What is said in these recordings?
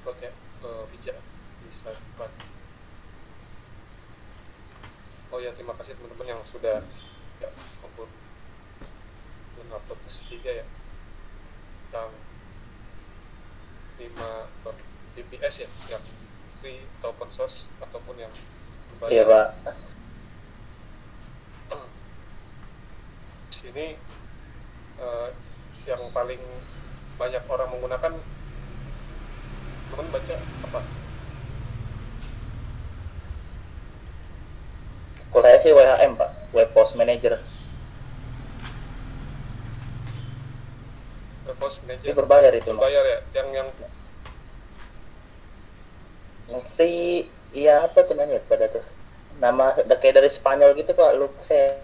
upload ya ke Bija di slide 4. Oh ya, terima kasih teman-teman yang sudah ya upload ke 3 ya tentang 5 VPS ya, yang free atau open source ataupun yang berbayar. Iya Pak. Di sini yang paling banyak orang menggunakan, teman baca apa? Kalau saya sih WHM Pak, Web Host Manager. Web Host Manager. Ini berbayar itu. Berbayar ya, yang free, iya apa tuh namanya pada tuh? Nama kayak dari Spanyol gitu Pak, lupa saya.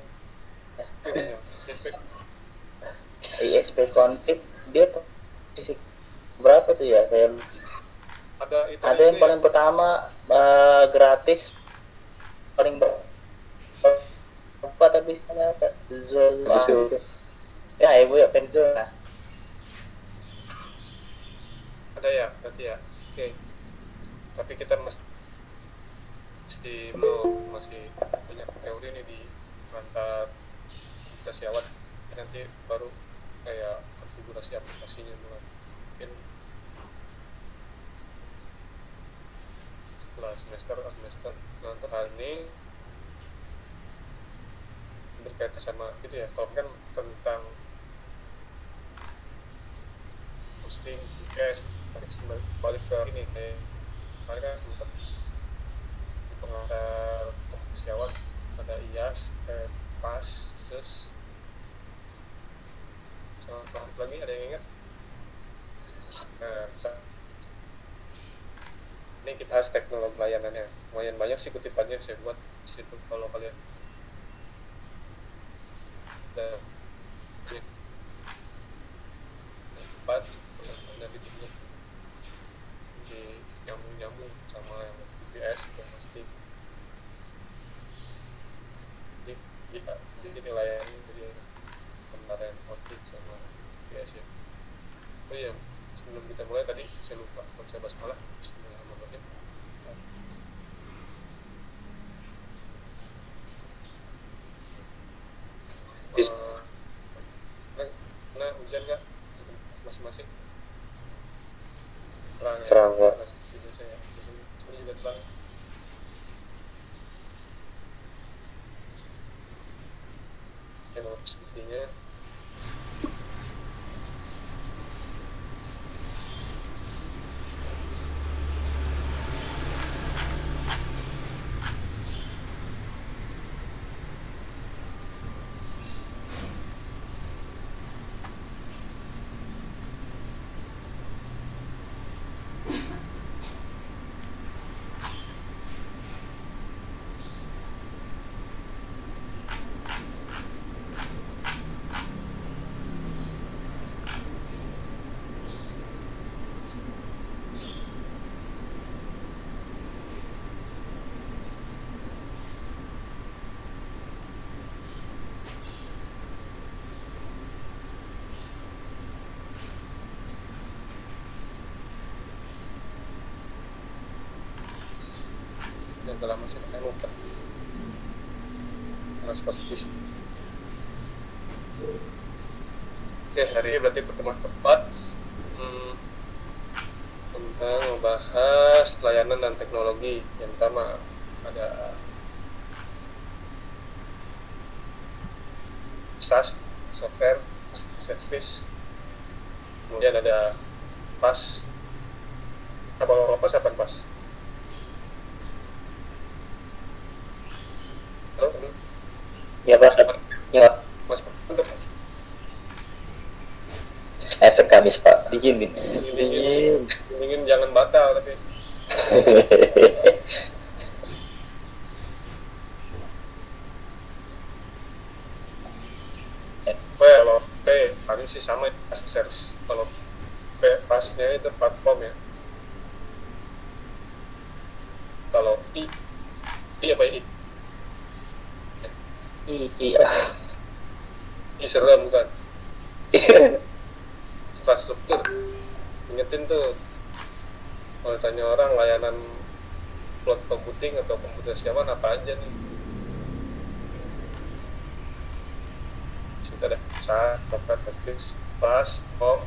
ISP config dia posisi berapa tuh ya? Saya ada yang paling ya? Pertama gratis, paling lupa tapi istilahnya apa? Zona. Ya ibu ya Penzona. Ada ya berarti ya. Oke. Tapi kita masih banyak teori nih di mantap Dasiawat. Nanti baru kayak konfigurasi aplikasinya dulu. Mungkin setelah semester. Nah, untuk hal ini berkaitan sama gitu ya. Kalau kan tentang hosting, balik ke ini kayak kemarin kan sempat di pengantar Dasiawat ada IAS, PAS, terus sama lagi ada yang ingat? Ini kita bahas teknologi layanannya. Lumayan banyak sih kutipannya saya buat di situ kalau kalian dan di nyambung sama yang VPS itu pasti jadi layanan jadi kemarin hosting sama VPS ya. Oh iya, sebelum kita mulai tadi saya lupa kalau saya bahas malah Bismillahirrahmanirrahim. Nah, hujan nggak masing-masing? Terang ya? Terang. Di sini juga terang. Sepertinya yang telah masih pakai lupa karena seperti itu. Oke, hari ini berarti pertemuan keempat tentang membahas layanan dan teknologi. Yang pertama ada SaaS, software service, kemudian ada PaaS. Kalau PaaS apa PaaS? Halo, Ya Pak. Ya. Mas, untuk Efek Kamis Pak, dingin. Dingin jangan batal tapi. Kalau P paling sih sama service. Kalau P pasnya itu platform ya. Kalau I apa I? Iya. Serem kan? Infrastruktur. Ingetin tuh Kalau tanya orang layanan cloud computing atau komputasi aman apa aja nih? Kita ada SaaS, Docker, Netflix, PaaS, Home,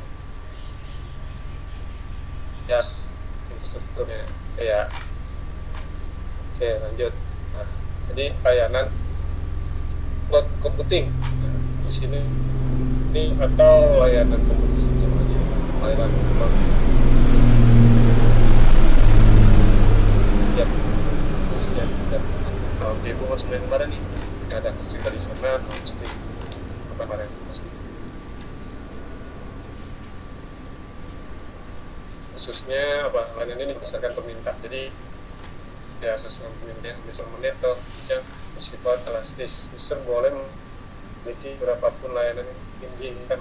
Yes, infrastrukturnya. Ya, oke lanjut. Nah, jadi layanan cloud computing. Nah, di sini ini atau layanan komputasi semuanya, layanan cloud. Ya, khususnya kalau di bulan sebenarnya kemarin nih ada kasih dari sana, hosting apa kemarin hosting. Khususnya apa layanan ini berdasarkan permintaan. Jadi ya sesuai permintaan menit atau jam bersifat elastis. User boleh memiliki berapapun layanan yang diinginkan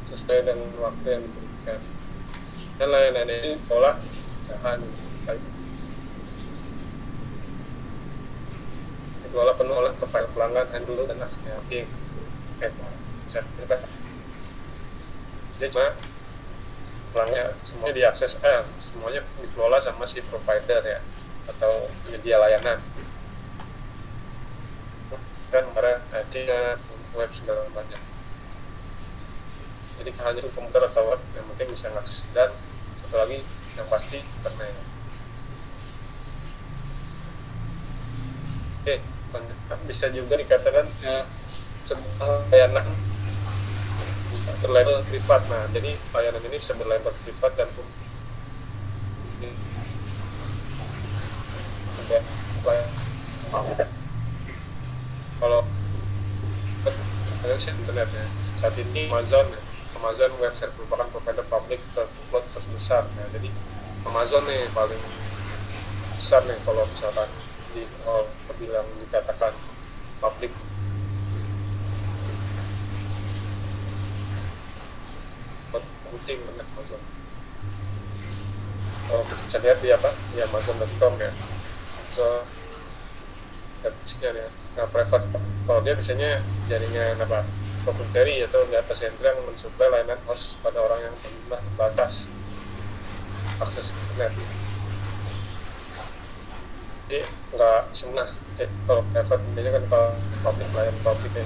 sesuai dengan waktu yang diberikan. Dan layanan ini olah bahan dikelola penuh oleh profil pelanggan, handle dan aslinya. Bisa kita. Jadi cuma pelanggan semuanya diakses, semuanya dikelola sama si provider ya atau penyedia layanan. Kan para ada web segala banyak. Jadi hanya komputer atau web yang penting bisa ngakses, dan satu lagi yang pasti internet. Bisa juga dikatakan sebuah layanan berlabel privat. Nah, jadi layanan ini bisa berlabel privat dan kalau internet ya, saat ini Amazon website merupakan provider publik cloud terbesar. Nah, jadi Amazon nih paling besar nih kalau misalkan bilang dikatakan publik. Computing benar Amazon. Bisa lihat di apa di Amazon.com ya. So habisnya ya. Nah, private kalau dia biasanya jaringan apa proprietary atau data center yang mensuplai layanan host pada orang yang berjumlah terbatas akses internet. Jadi nggak semua. Kalau private biasanya kan kalau public layanan public ya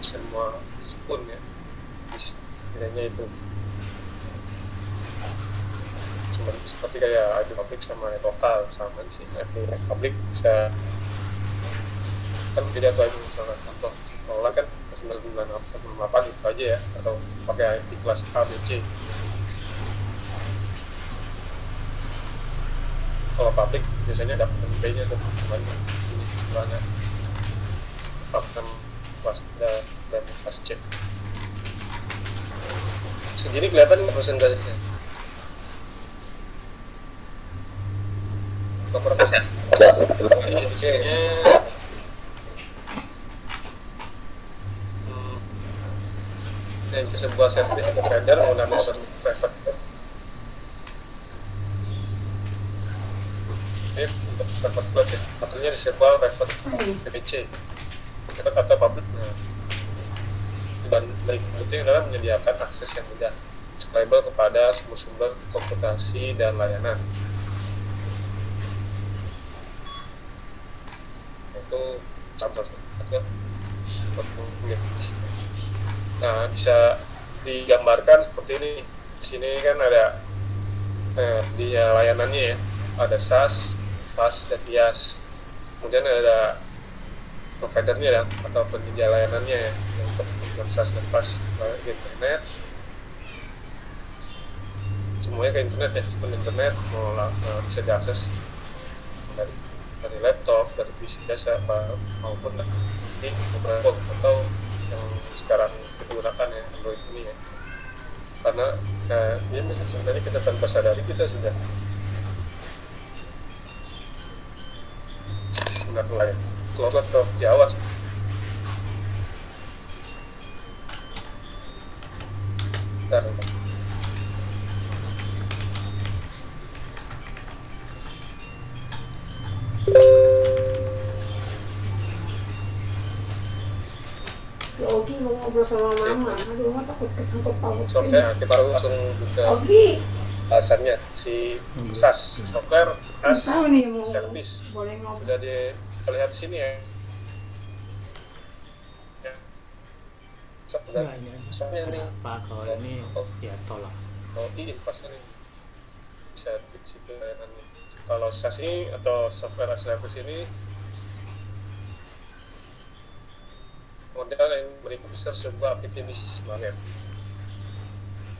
semua pun ya bedanya itu cuma seperti kayak IP public sama lokal sama sih. IP public bisa kan beda tuh aja, misalnya contoh sekolah kan 998 itu aja ya, atau pakai IP kelas A, B, C. Kalau public biasanya dapat MP-nya tuh semuanya ini semuanya pakai kelas dan kelas C. Segini kelihatan presentasinya. Kayaknya yang sebuah service provider menggunakan server private. Ini untuk private cloud ya, artinya disebut private PPC atau public. Dan dari computing adalah menyediakan akses yang mudah, scalable kepada sumber-sumber komputasi dan layanan. Itu contoh. Nah, bisa digambarkan seperti ini. Di sini kan ada di layanannya ya, ada SaaS, PaaS, dan IaaS. Kemudian ada providernya ya, atau penyedia layanannya ya, untuk SaaS dan PaaS ke internet. Semuanya ke internet ya, sistem internet bisa diakses dari laptop, dari PC biasa maupun di mobile atau yang sekarang kita gunakan ya, Android ini ya. Karena ini sebenarnya kita tanpa sadari kita sudah gunakan lain cloud atau Jawa. Si Ogi mau ngobrol sama mama, aduh mama takut kesangkut paut. Oke, kita langsung buka. Ogi, alasannya si SaaS, software as Tahu nih mau service, boleh ngobrol. sudah terlihat di sini ya. Enggak, ini Soalnya ada nih apa kalau ini ya tolak. pas ini bisa di situ layanannya. Kalau SaaS ini atau software as service ini model yang beri user sebuah aplikasi magnet.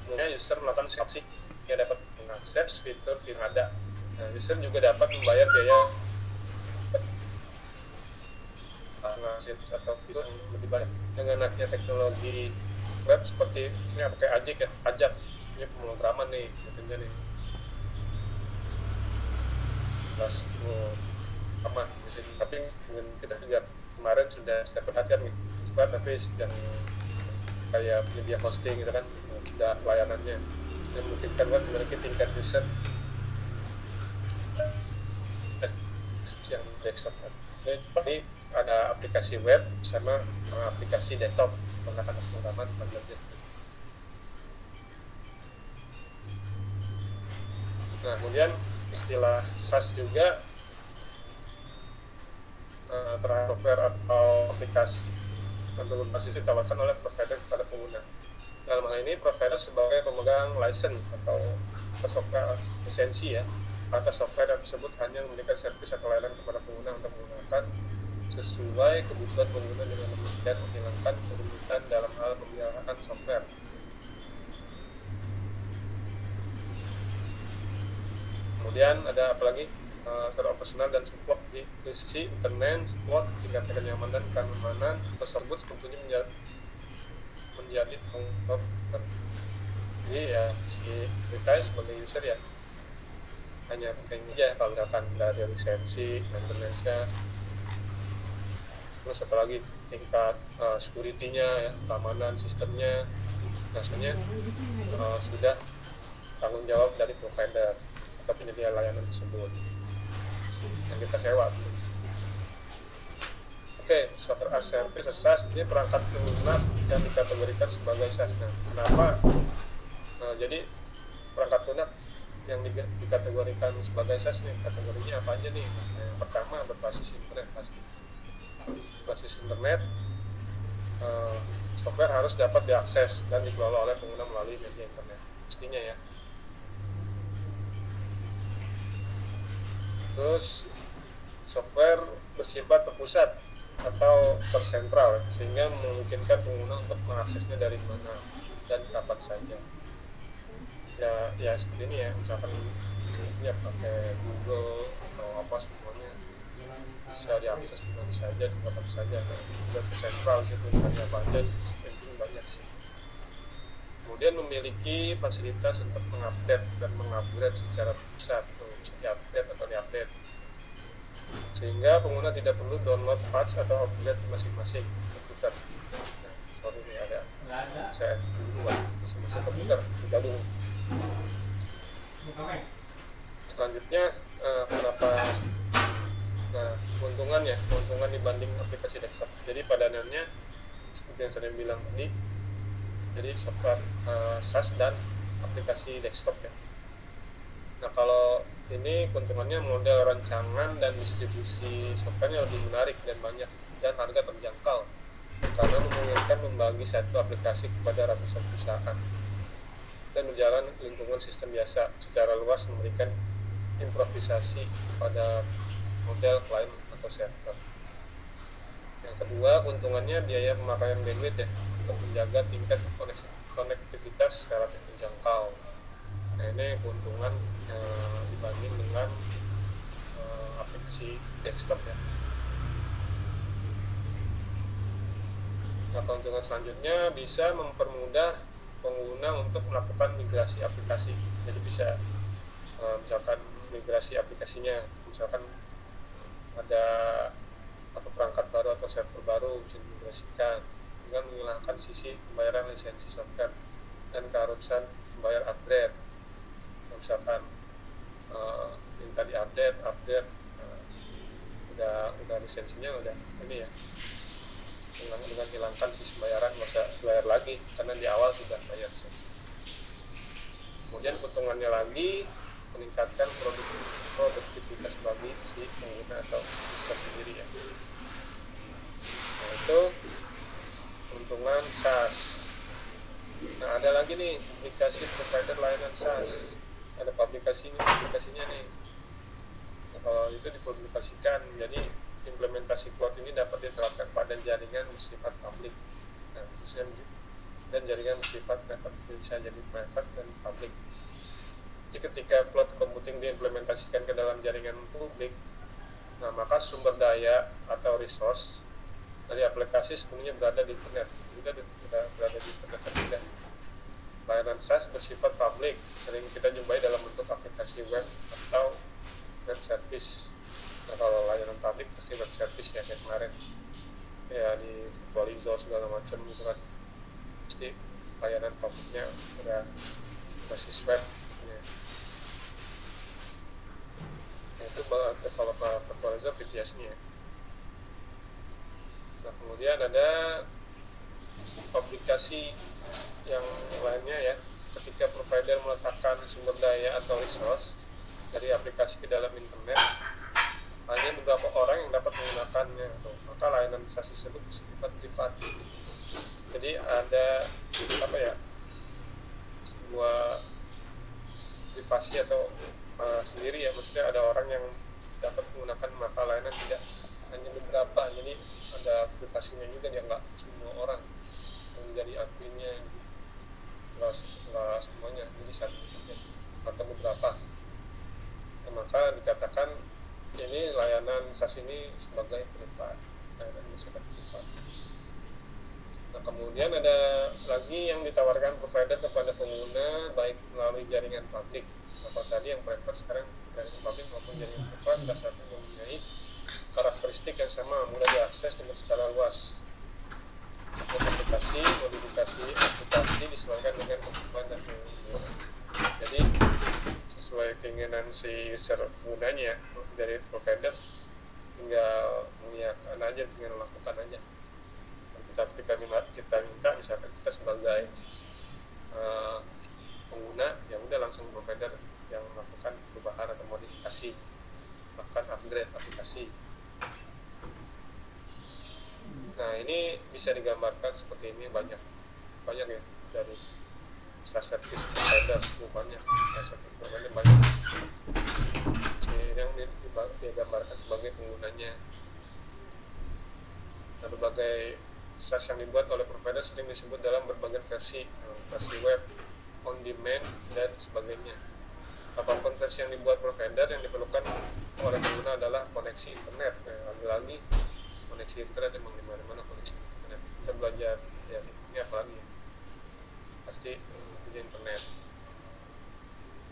Kemudian user melakukan transaksi, dia dapat mengakses fitur yang ada. Nah, user juga dapat membayar biaya mengakses atau fitur yang lebih banyak. Dengan adanya teknologi web seperti ini pakai ajak ini pemrograman nih, tentunya nih. Terus aman di sini. Tapi kita juga kemarin sudah perhatikan nih, tapi yang kayak penyedia hosting gitu kan, sudah layanannya yang memungkinkan kan memiliki tingkat user yang desktop. Jadi ada aplikasi web sama aplikasi desktop menggunakan pemrograman pada desktop. Nah, kemudian istilah SaaS juga terhadap software atau aplikasi untuk berbasis ditawarkan oleh provider kepada pengguna. Dalam hal ini provider sebagai pemegang license atau software lisensi ya, atas software yang tersebut hanya memberikan servis atau layanan kepada pengguna untuk menggunakan sesuai kebutuhan pengguna dengan demikian menghilangkan kerumitan dalam hal pemeliharaan software. Kemudian ada apa lagi? Operasional dan support di sisi internet, support tingkat kenyamanan dan keamanan tersebut sebetulnya menjadi tanggung. Jadi ya si kita sebagai user ya hanya pengen aja kalau misalkan dari lisensi maintenance-nya, terus apalagi tingkat security-nya ya, keamanan sistemnya biasanya sudah tanggung jawab dari provider atau penyedia layanan tersebut yang kita sewa. Oke, software as service SaaS ini perangkat lunak yang dikategorikan sebagai SaaS. Nah, kenapa? Jadi perangkat lunak yang dikategorikan sebagai SaaS nih, kategorinya apa aja nih? Nah, yang pertama berbasis internet pasti. Berbasis internet, software harus dapat diakses dan dikelola oleh pengguna melalui media internet, pastinya ya. Terus software bersifat terpusat atau tersentral sehingga memungkinkan pengguna untuk mengaksesnya dari mana dan kapan saja. Ya seperti ini ya, misalkan ya pakai Google atau apa semuanya bisa diakses di mana saja, di kapan saja. Nah, sudah tersentral sih, bukannya apa aja, itu banyak sih. Kemudian memiliki fasilitas untuk mengupdate dan mengupgrade secara pusat, bisa diupdate atau diupdate, sehingga pengguna tidak perlu download patch atau upgrade masing-masing komputer. Nah, sorry ini ada saya duluan masing-masing komputer tidak dulu. Selanjutnya kenapa keuntungan dibanding aplikasi desktop. Jadi padanannya seperti yang saya bilang tadi, jadi software SaaS dan aplikasi desktop ya. Nah, kalau ini keuntungannya model rancangan dan distribusi softwarenya lebih menarik dan banyak dan harga terjangkau karena memungkinkan membagi satu aplikasi kepada ratusan perusahaan dan berjalan lingkungan sistem biasa secara luas, memberikan improvisasi pada model client atau server. Yang kedua, keuntungannya biaya pemakaian bandwidth ya, untuk menjaga tingkat konektivitas secara terjangkau. Nah, ini keuntungan dibanding dengan aplikasi desktop ya. Nah, keuntungan selanjutnya bisa mempermudah pengguna untuk melakukan migrasi aplikasi. Jadi bisa misalkan migrasi aplikasinya, misalkan ada atau perangkat baru atau server baru bisa dimigrasikan dengan menghilangkan sisi pembayaran lisensi software dan keharusan membayar upgrade. Misalkan minta diupdate udah lisensinya udah ini ya, dengan hilangkan sisi pembayaran, nggak usah bayar lagi karena di awal sudah bayar lisensi. Kemudian keuntungannya lagi meningkatkan produktivitas bagi si pengguna atau user sendiri ya. Nah itu keuntungan SaaS. Nah ada lagi nih aplikasi provider layanan SaaS. Ada aplikasinya nih. Nah, kalau itu dipublikasikan, jadi implementasi cloud ini dapat diterapkan pada jaringan bersifat publik. Nah, khususnya dan jaringan bersifat dapat bisa jadi private dan publik. Jadi ketika cloud computing diimplementasikan ke dalam jaringan publik, nah maka sumber daya atau resource dari aplikasi sepenuhnya berada di internet. Juga berada di internet terpindah. Layanan SaaS bersifat publik, sering kita jumpai dalam bentuk aplikasi web atau web service. Nah kalau layanan publik pasti web service ya kayak kemarin ya di Virtualizo segala macam gitu kan, pasti layanan publiknya udah basis web ya. Nah, itu kalau Virtualizo VTS-nya. Nah kemudian ada aplikasi yang lainnya ya, ketika provider meletakkan sumber daya atau resource dari aplikasi ke dalam internet, hanya beberapa orang yang dapat menggunakannya, maka layanan SaaS tersebut bersifat privat. Jadi ada apa ya, sebuah privasi atau sendiri ya, maksudnya ada orang yang dapat menggunakan, maka layanan tidak hanya beberapa, jadi ada privasinya juga, dia nggak semua orang yang menjadi adminnya, nggak semuanya, jadi satu atau beberapa. Nah, maka dikatakan ini layanan SaaS ini sebagai privat, layanan bersifat privat. Nah kemudian ada lagi yang ditawarkan provider kepada pengguna baik melalui jaringan publik. Apa tadi yang private, sekarang jaringan publik maupun jaringan privat dasarnya mempunyai karakteristik yang sama, mudah diakses dengan skala luas. Modifikasi aplikasi disesuaikan dengan kebutuhan dan keinginan. Jadi sesuai keinginan si user penggunanya dari provider, tinggal mengiyakan aja, tinggal lakukan aja. Kita minta misalkan kita sebagai pengguna, ya udah langsung provider yang melakukan perubahan atau modifikasi, bahkan upgrade aplikasi. Nah ini bisa digambarkan seperti ini, banyak ya dari SaaS service provider, banyak SaaS service provider banyak yang digambarkan sebagai penggunanya. Nah, berbagai SaaS yang dibuat oleh provider sering disebut dalam berbagai versi web, on demand dan sebagainya. Apapun versi yang dibuat provider, yang diperlukan oleh pengguna adalah koneksi internet. Lagi-lagi koneksi internet, emang dimana-mana koneksi internet. Kita belajar ya ini apa lagi ya? Pasti di internet.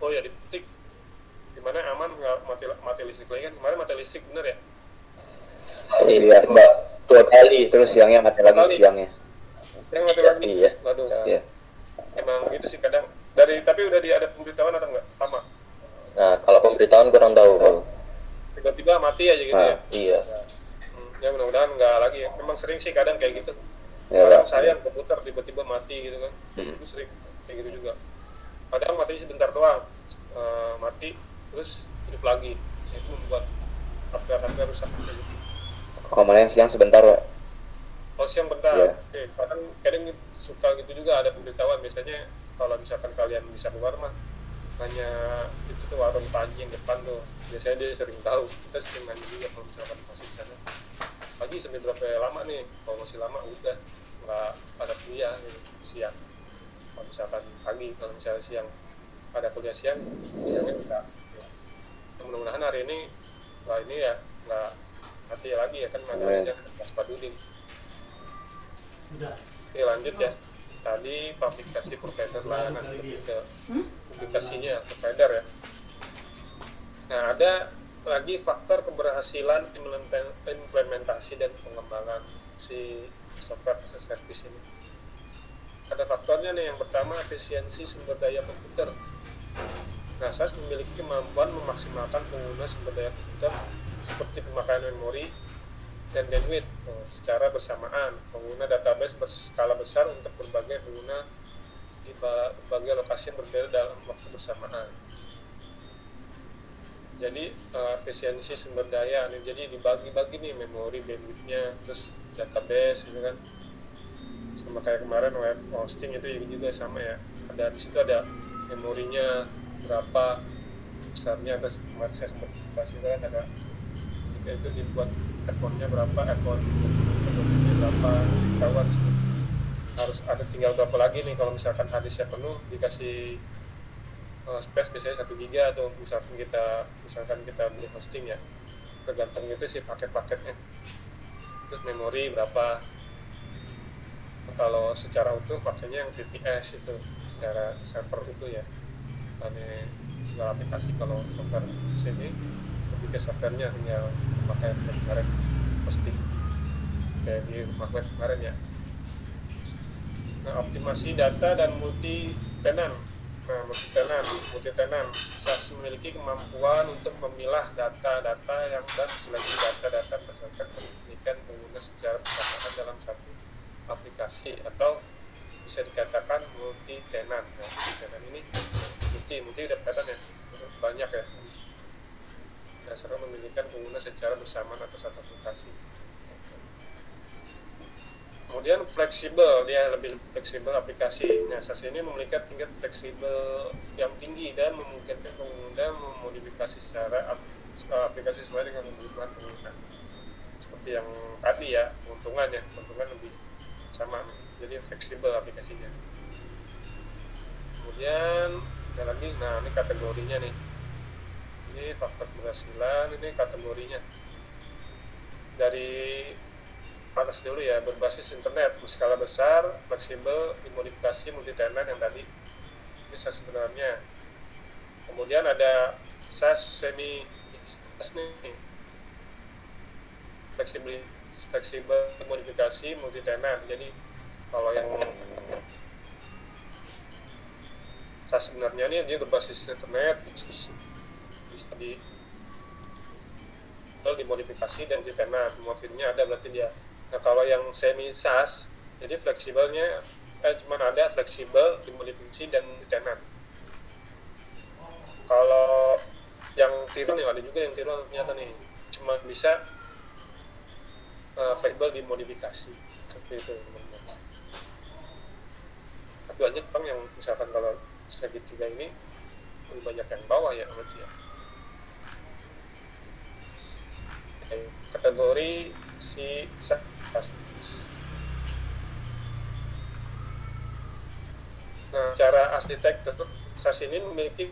Oh ya, dipetik gimana aman nggak mati listrik lagi kan? Kemarin mati listrik bener ya? Iya mbak, 2 kali, terus siangnya mati lagi siangnya. Yang mati lagi? Iya. Waduh. Iya. Emang gitu sih kadang. Tapi udah ada pemberitahuan atau enggak? Lama? Nah kalau pemberitahuan kurang tahu kalau. Tiba-tiba mati aja gitu ya? Iya. Ya mudah-mudahan nggak lagi ya. Memang sering sih kadang kayak gitu. Ya, kadang saya komputer tiba-tiba mati gitu kan. Itu sering kayak gitu juga. Kadang mati sebentar doang, mati terus hidup lagi. Itu membuat hardware rusak gitu. Kemarin siang sebentar Pak. Oh siang bentar. Ya. Oke. Kadang suka gitu juga, ada pemberitahuan. Biasanya kalau misalkan kalian bisa keluar mah hanya itu tuh warung Panji yang depan tuh. Biasanya dia sering tahu. Kita sering nanya juga kalau misalkan masih di sana. Pagi sampai berapa lama nih? Kalau masih lama udah nggak ada kuliah gitu, siang. Kalau misalkan pagi, kalau misalnya siang ada kuliah siangnya enggak. Ya, mudah-mudahan hari ini nggak mati lagi ya kan, ada siang pas Padudin. Udah. Oke lanjut ya. Tadi aplikasi provider layanan ketiga, aplikasinya provider ya. Nah ada lagi faktor keberhasilan implementasi dan pengembangan si software as a service ini. Ada faktornya nih, yang pertama efisiensi sumber daya komputer. Nah, SaaS memiliki kemampuan memaksimalkan pengguna sumber daya komputer seperti pemakaian memori dan bandwidth secara bersamaan. Pengguna database berskala besar untuk berbagai pengguna di berbagai lokasi yang berbeda dalam waktu bersamaan. Jadi efisiensi sumber daya nih, jadi dibagi-bagi nih memori, bandwidth-nya, terus database gitu kan. Sama kayak kemarin web hosting itu juga sama ya, ada di situ ada memorinya berapa besarnya, terus kemarin saya sempat kasih kan ada jika itu dibuat earphone-nya berapa, earphone-nya berapa, kawan harus ada tinggal berapa lagi nih kalau misalkan harddisknya penuh, dikasih space biasanya 1 giga atau misalkan kita beli hosting ya, tergantung itu sih paket-paketnya. Terus memori berapa, kalau secara utuh pakainya yang VPS itu secara server itu ya, ini segala aplikasi. Kalau software sini lebih ke softwarenya, tinggal pakai kemarin hosting kayak di rumah web kemarin ya. Nah, optimasi data dan multi tenant. Multi tenant SAS memiliki kemampuan untuk memilah data-data yang dan seleksi data-data berdasarkan kepemilikan pengguna secara bersamaan dalam satu aplikasi, atau bisa dikatakan multi tenant. Nah, tenant ini multi udah kelihatan ya, banyak ya, dasarnya memiliki pengguna secara bersamaan atas satu aplikasi. Kemudian fleksibel, dia lebih fleksibel aplikasi. Nah, SAS ini memiliki tingkat fleksibel yang tinggi dan memungkinkan pengguna memodifikasi secara aplikasi sesuai dengan kebutuhan pengguna. Seperti yang tadi ya, keuntungan lebih sama, jadi fleksibel aplikasinya. Kemudian ada lagi, nah ini kategorinya nih, ini faktor keberhasilan, ini kategorinya dari atas dulu ya, berbasis internet, berskala besar, fleksibel, dimodifikasi, multi tenant yang tadi ini SAS sebenarnya. Kemudian ada SAS semi SAS nih, fleksibel, modifikasi, multi tenant. Jadi kalau yang SAS sebenarnya ini dia berbasis internet, bisa dimodifikasi dan multi tenant, semua filenya ada berarti dia. Nah, kalau yang semi SAS, jadi fleksibelnya cuma ada fleksibel, dimodifikasi dan multi tenant. Kalau yang tiru nih, ada juga yang tiru ternyata nih, cuma bisa fleksibel dimodifikasi seperti itu. Tapi banyak bang yang misalkan kalau segitiga ini lebih banyak yang bawah ya berarti ya. Kategori si SAS. Nah, cara arsitektur SAS ini memiliki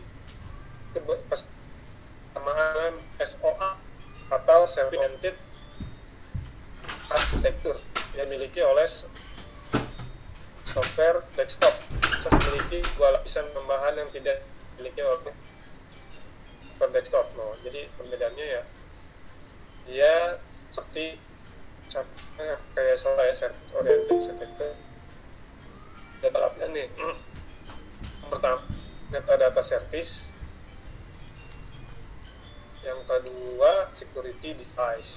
kesamaan SOA atau Service-Oriented Arsitektur yang dimiliki oleh software desktop. SAS memiliki 2 lapisan tambahan yang tidak dimiliki oleh software desktop. No, jadi perbedaannya ya, dia seperti kayak soalnya Service-Oriented Arsitektur. Ada lapisan nih. Pertama, metadata service. Yang kedua, security device.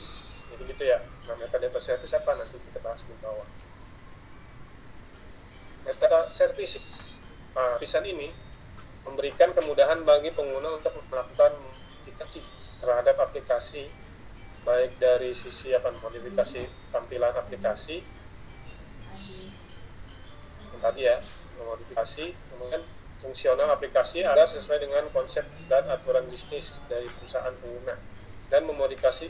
Jadi gitu ya. Nah, metadata service apa nanti kita bahas di bawah. Metadata services. Nah, lapisan ini memberikan kemudahan bagi pengguna untuk melakukan modifikasi terhadap aplikasi, baik dari sisi modifikasi tampilan aplikasi yang tadi ya, modifikasi, kemudian fungsional aplikasi agar sesuai dengan konsep dan aturan bisnis dari perusahaan pengguna, dan memodifikasi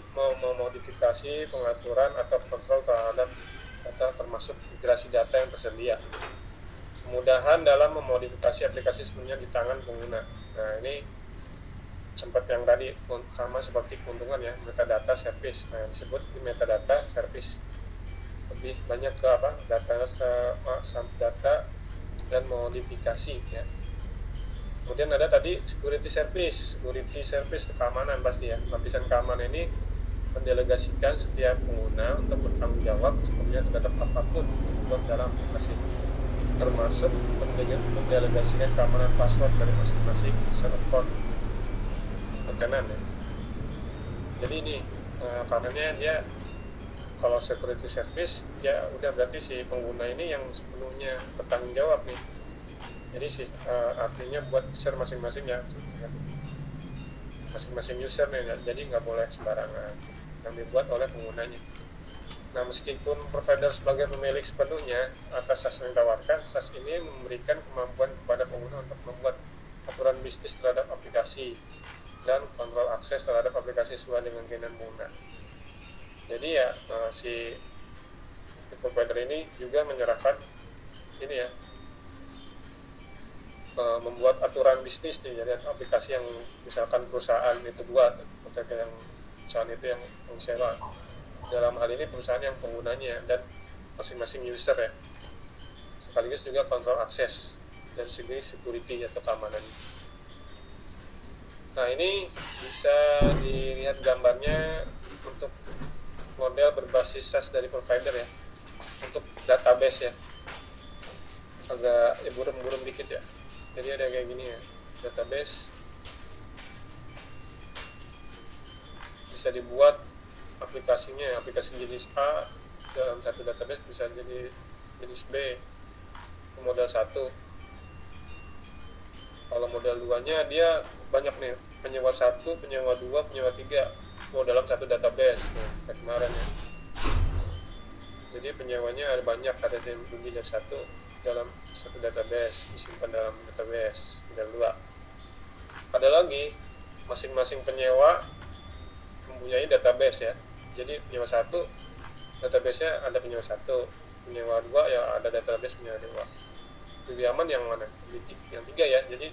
pengaturan atau kontrol terhadap data termasuk migrasi data yang tersedia. Kemudahan dalam memodifikasi aplikasi sebenarnya di tangan pengguna. Nah, ini sempat yang tadi sama seperti keuntungan ya, metadata service. Nah, disebut di metadata service lebih banyak ke data dan modifikasi ya. Kemudian ada tadi security service keamanan pasti ya. Lapisan keamanan ini mendelegasikan setiap pengguna untuk bertanggung jawab sebenarnya terhadap apapun dalam aplikasi, termasuk mendelegasikan keamanan password dari masing-masing server tenan ya. Jadi ini karenanya dia kalau security service ya udah berarti si pengguna ini yang sepenuhnya bertanggung jawab nih Jadi artinya buat user masing-masing ya, masing-masing user nih, jadi nggak boleh sembarangan, yang dibuat oleh penggunanya. Nah, meskipun provider sebagai pemilik sepenuhnya atas SaaS yang ditawarkan, SaaS ini memberikan kemampuan kepada pengguna untuk membuat aturan bisnis terhadap aplikasi dan kontrol akses terhadap aplikasi sesuai dengan keinginan pengguna. Jadi ya si provider ini juga menyerahkan ini ya, membuat aturan bisnis nih, jadi aplikasi yang misalkan perusahaan itu buat, atau yang perusahaan itu yang sewa. Dalam hal ini perusahaan yang penggunanya dan masing-masing user ya, sekaligus juga kontrol akses dari segi security atau keamanan. Nah, ini bisa dilihat gambarnya untuk model berbasis SaaS dari provider ya, untuk database ya, agak buram-buram dikit ya. Jadi ada kayak gini ya, database bisa dibuat aplikasinya, aplikasi jenis A dalam satu database bisa jadi jenis B, model 1. Kalau model 2-nya dia banyak nih, penyewa 1, penyewa 2, penyewa 3 dalam satu database kayak kemarin ya. Jadi penyewanya ada banyak, ada yang lebih dari satu dalam satu database, disimpan dalam database model 2. Ada lagi, masing-masing penyewa mempunyai database ya. Jadi penyewa 1 database-nya ada penyewa 1, penyewa 2 ya ada database penyewa 2. Lebih aman yang mana? Yang 3 ya. Jadi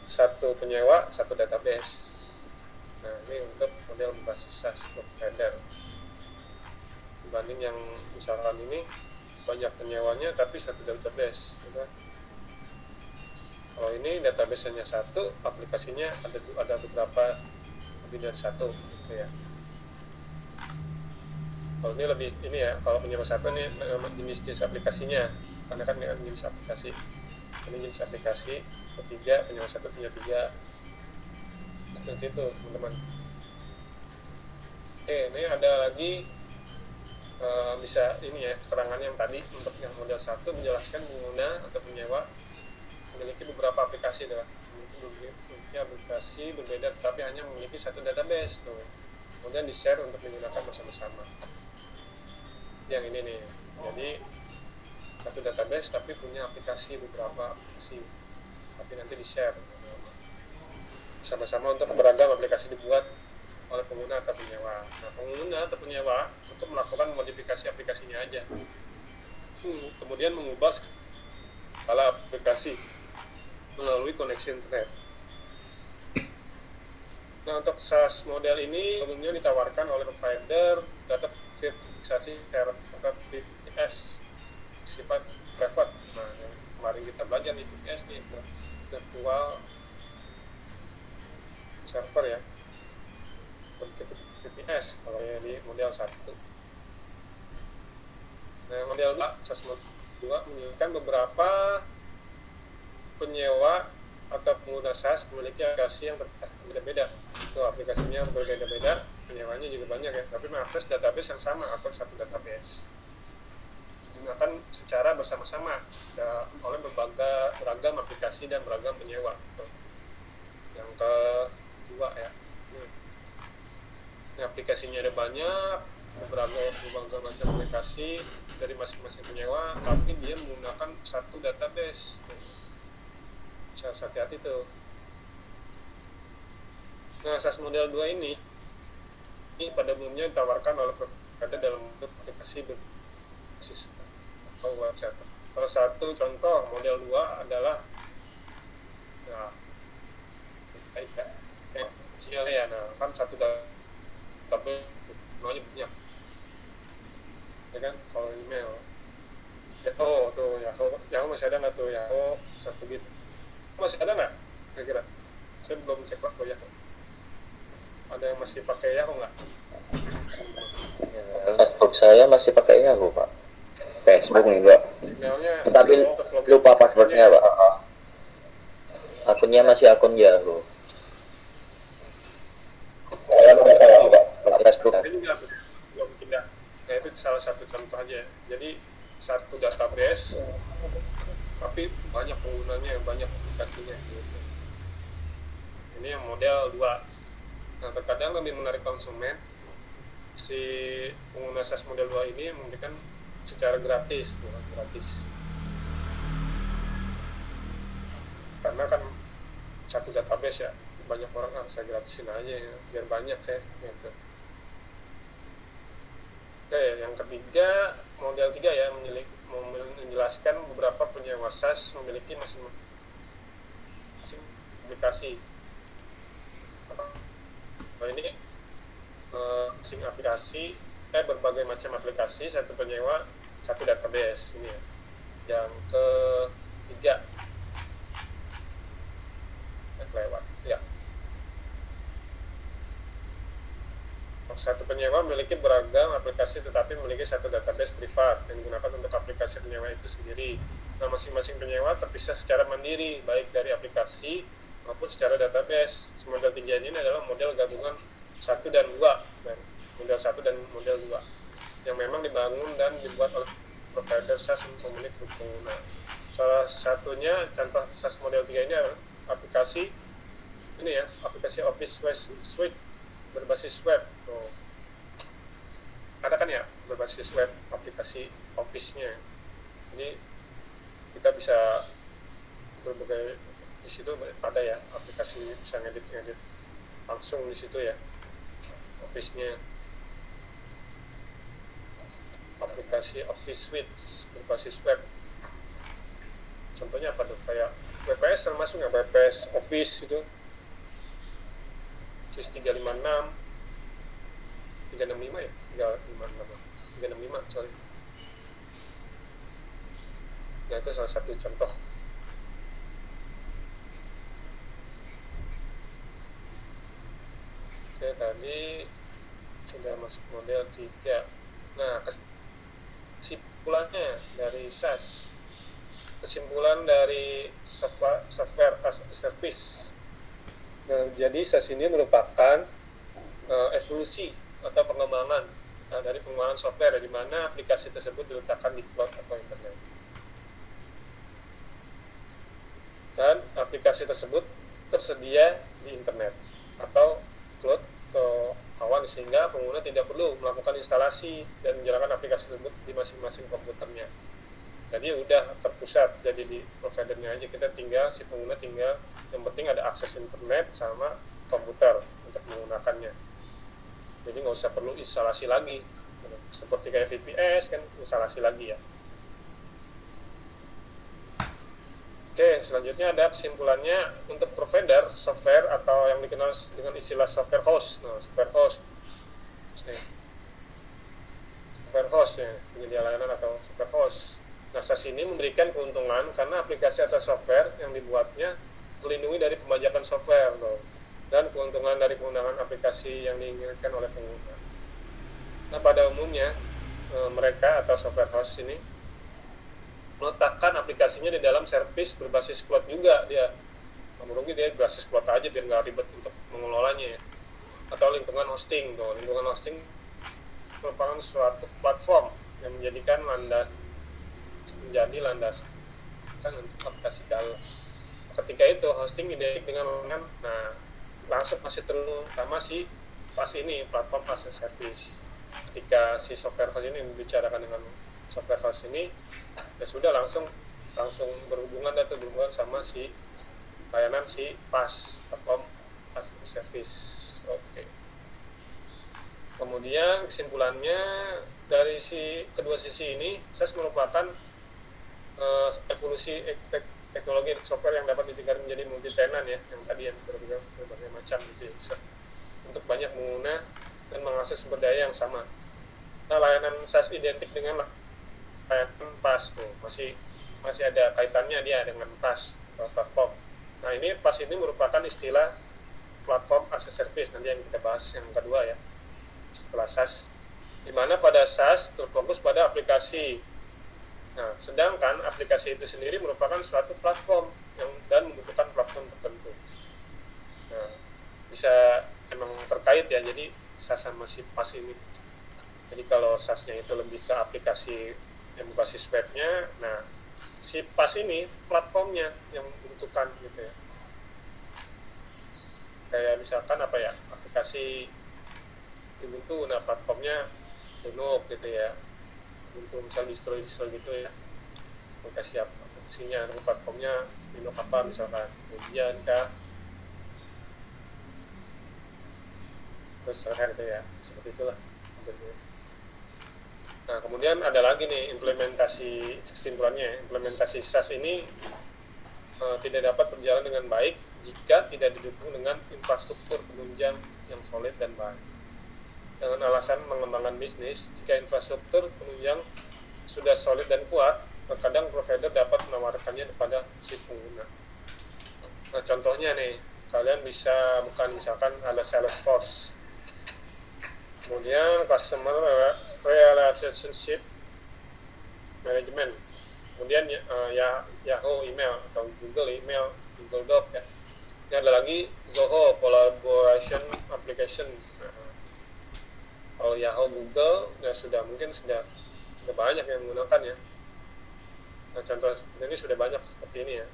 satu penyewa, satu database. Nah, ini untuk model berbasis SaaS provider. Dibanding yang misalkan ini banyak penyewanya tapi satu database, gitu. Kalau ini database hanya satu, aplikasinya ada beberapa, lebih dari satu, gitu ya. Kalau ini lebih ini ya, kalau penyewa 1 nih jenis aplikasinya, karena kan dengan jenis aplikasi. Ini jenis aplikasi, ketiga penyewa 1 punya 3. Seperti itu, teman-teman. Oke, ini ada lagi bisa ini ya, keterangan yang tadi untuk yang model 1 menjelaskan pengguna atau penyewa memiliki beberapa aplikasi adalah memiliki aplikasi berbeda tetapi hanya memiliki satu database tuh. Kemudian di-share untuk digunakan bersama-sama. Yang ini nih. Jadi satu database tapi punya aplikasi, beberapa aplikasi. Tapi nanti di-share sama-sama untuk beragam aplikasi dibuat oleh pengguna atau penyewa. Nah, pengguna atau penyewa untuk melakukan modifikasi aplikasinya aja. Kemudian mengubah skala aplikasi melalui koneksi internet. Nah, untuk SaaS model ini umumnya ditawarkan oleh provider data verifikasi atau VPS sifat private. Nah, yang kemarin kita belajar di VPS nih, virtual server ya, VPS kalau ya di model 1. Nah, model 2, SaaS model 2 menyebutkan beberapa penyewa atau pengguna SaaS memiliki aplikasi yang berbeda-beda. Itu aplikasinya berbeda-beda, penyewanya juga banyak ya, tapi mengakses database yang sama atau satu database. Digunakan secara bersama-sama ya, oleh beragam aplikasi dan beragam penyewa. Yang kedua ya, ini aplikasinya ada banyak, berbagai macam aplikasi dari masing-masing penyewa, tapi dia menggunakan satu database. Harus hati-hati tuh. Nah, SaaS model 2 ini pada umumnya ditawarkan oleh provider dalam bentuk aplikasi berbasis atau website. Salah satu contoh model 2 adalah kecil ya, nah kan satu tapi semuanya banyak ya kan. Kalau email Yahoo tuh, Yahoo masih ada nggak tuh, Yahoo satu gitu masih ada nggak kira-kira? Saya belum cek pak Yahoo, ada yang masih pakai Yahoo nggak? Facebook saya masih pakai Yahoo pak, Facebook enggak, tapi lupa passwordnya pak. Akunnya masih akun Yahoo. Facebook. Saya juga belum pindah. Nah, itu salah satu contoh aja. Jadi satu database tapi banyak penggunanya, banyak aplikasinya gitu. Ini yang model 2. Nah, terkadang lebih menarik konsumen si pengguna SaaS model 2 ini memberikan secara gratis, bukan gratis. Karena kan satu database ya, banyak orang saya gratisin aja ya, biar banyak saya gitu. Oke, yang ketiga, model 3 ya, menjelaskan beberapa penyewa SaaS memiliki masing-masing aplikasi. Nah, ini masing aplikasi, berbagai macam aplikasi, satu penyewa, satu database ini ya. Yang ketiga, kelewat ya. Satu penyewa memiliki beragam aplikasi tetapi memiliki satu database privat yang digunakan untuk aplikasi penyewa itu sendiri. Nah, masing-masing penyewa terpisah secara mandiri baik dari aplikasi maupun secara database. Model 3 ini adalah model gabungan 1 dan 2. Model 1 dan model 2 yang memang dibangun dan dibuat oleh provider SaaS untuk pemilik pengguna. Salah satunya contoh SaaS model 3 ini adalah aplikasi ini ya, aplikasi Office Suite berbasis web. Ada kan ya berbasis web aplikasi Office-nya. Jadi kita bisa berbagai di situ ada ya aplikasi bisa ngedit langsung di situ ya Office-nya. Aplikasi Office Suite berbasis web. Contohnya apa tuh? Kayak WPS termasuk nggak? WPS Office itu Office 365 ya? 365 sorry. Nah, itu salah satu contoh. Oke, tadi sudah masuk model 3. Nah, kesimpulannya dari SaaS, kesimpulan dari software as a service. Nah, jadi SaaS ini merupakan evolusi atau pengembangan dari pengembangan software di mana aplikasi tersebut diletakkan di cloud atau internet. Dan aplikasi tersebut tersedia di internet atau cloud atau kawan sehingga pengguna tidak perlu melakukan instalasi dan menjalankan aplikasi tersebut di masing-masing komputernya. Jadi udah terpusat, jadi di providernya aja, kita tinggal, si pengguna tinggal, yang penting ada akses internet sama komputer untuk menggunakannya. Jadi nggak usah perlu instalasi lagi, seperti kayak VPS kan instalasi lagi ya. Oke, selanjutnya ada kesimpulannya untuk provider software atau yang dikenal dengan istilah software host. Nah, software host ya, penyedia layanan atau software host. Nah, SaaS ini memberikan keuntungan karena aplikasi atau software yang dibuatnya terlindungi dari pembajakan software dan keuntungan dari penggunaan aplikasi yang diinginkan oleh pengguna. Nah, pada umumnya mereka atau software host ini meletakkan aplikasinya di dalam servis berbasis cloud juga dia. Mungkin dia berbasis cloud aja biar nggak ribet untuk mengelolanya ya. Atau lingkungan hosting. Lingkungan hosting merupakan suatu platform yang menjadi landasan untuk aplikasi dalam. Ketika itu hosting identik dengan langsung masih terutama si pas ini platform as a service. Ketika si software host ini membicarakan dengan software host ini, ya sudah langsung berhubungan sama si layanan si PaaS platform as a service. Oke. Kemudian kesimpulannya dari kedua sisi ini, SaaS merupakan evolusi teknologi software yang dapat ditingkatkan menjadi multi tenant ya, yang tadi yang berbagai macam gitu ya, untuk banyak pengguna dan mengakses sumber daya yang sama. Nah, layanan SaaS identik dengan layanan PaaS tuh, masih ada kaitannya dia dengan PaaS platform. Nah, ini PaaS ini merupakan istilah platform as a service, nanti yang kita bahas yang kedua ya setelah SaaS, di mana pada SaaS terfokus pada aplikasi. Nah, sedangkan aplikasi itu sendiri merupakan suatu platform dan membutuhkan platform tertentu. Nah, bisa emang terkait ya, jadi SaaS sama si PaaS ini. Jadi kalau SaaS-nya itu lebih ke aplikasi yang berbasis webnya, nah si PAS ini platformnya yang dibutuhkan gitu ya. Kayak misalkan apa ya, aplikasi Ubuntu, nah platformnya Linux gitu ya. Ubuntu misal distro gitu ya. Aplikasinya, platformnya Linux apa misalkan, Debian kah, terus gitu ya, seperti itulah. Nah kemudian ada lagi nih implementasi, kesimpulannya implementasi SAS ini tidak dapat berjalan dengan baik jika tidak didukung dengan infrastruktur penunjang yang solid dan baik. Dengan alasan mengembangkan bisnis, jika infrastruktur penunjang sudah solid dan kuat, terkadang provider dapat menawarkannya kepada si pengguna. Nah contohnya nih, kalian bisa bukan misalkan ada Salesforce, kemudian Customer Relationship Management, kemudian Yahoo email atau Google email, Google Doc ya. Ini ada lagi Zoho Collaboration Application. Kalau Yahoo, Google ya mungkin sudah banyak yang menggunakan ya. Nah contoh ini sudah banyak seperti ini ya.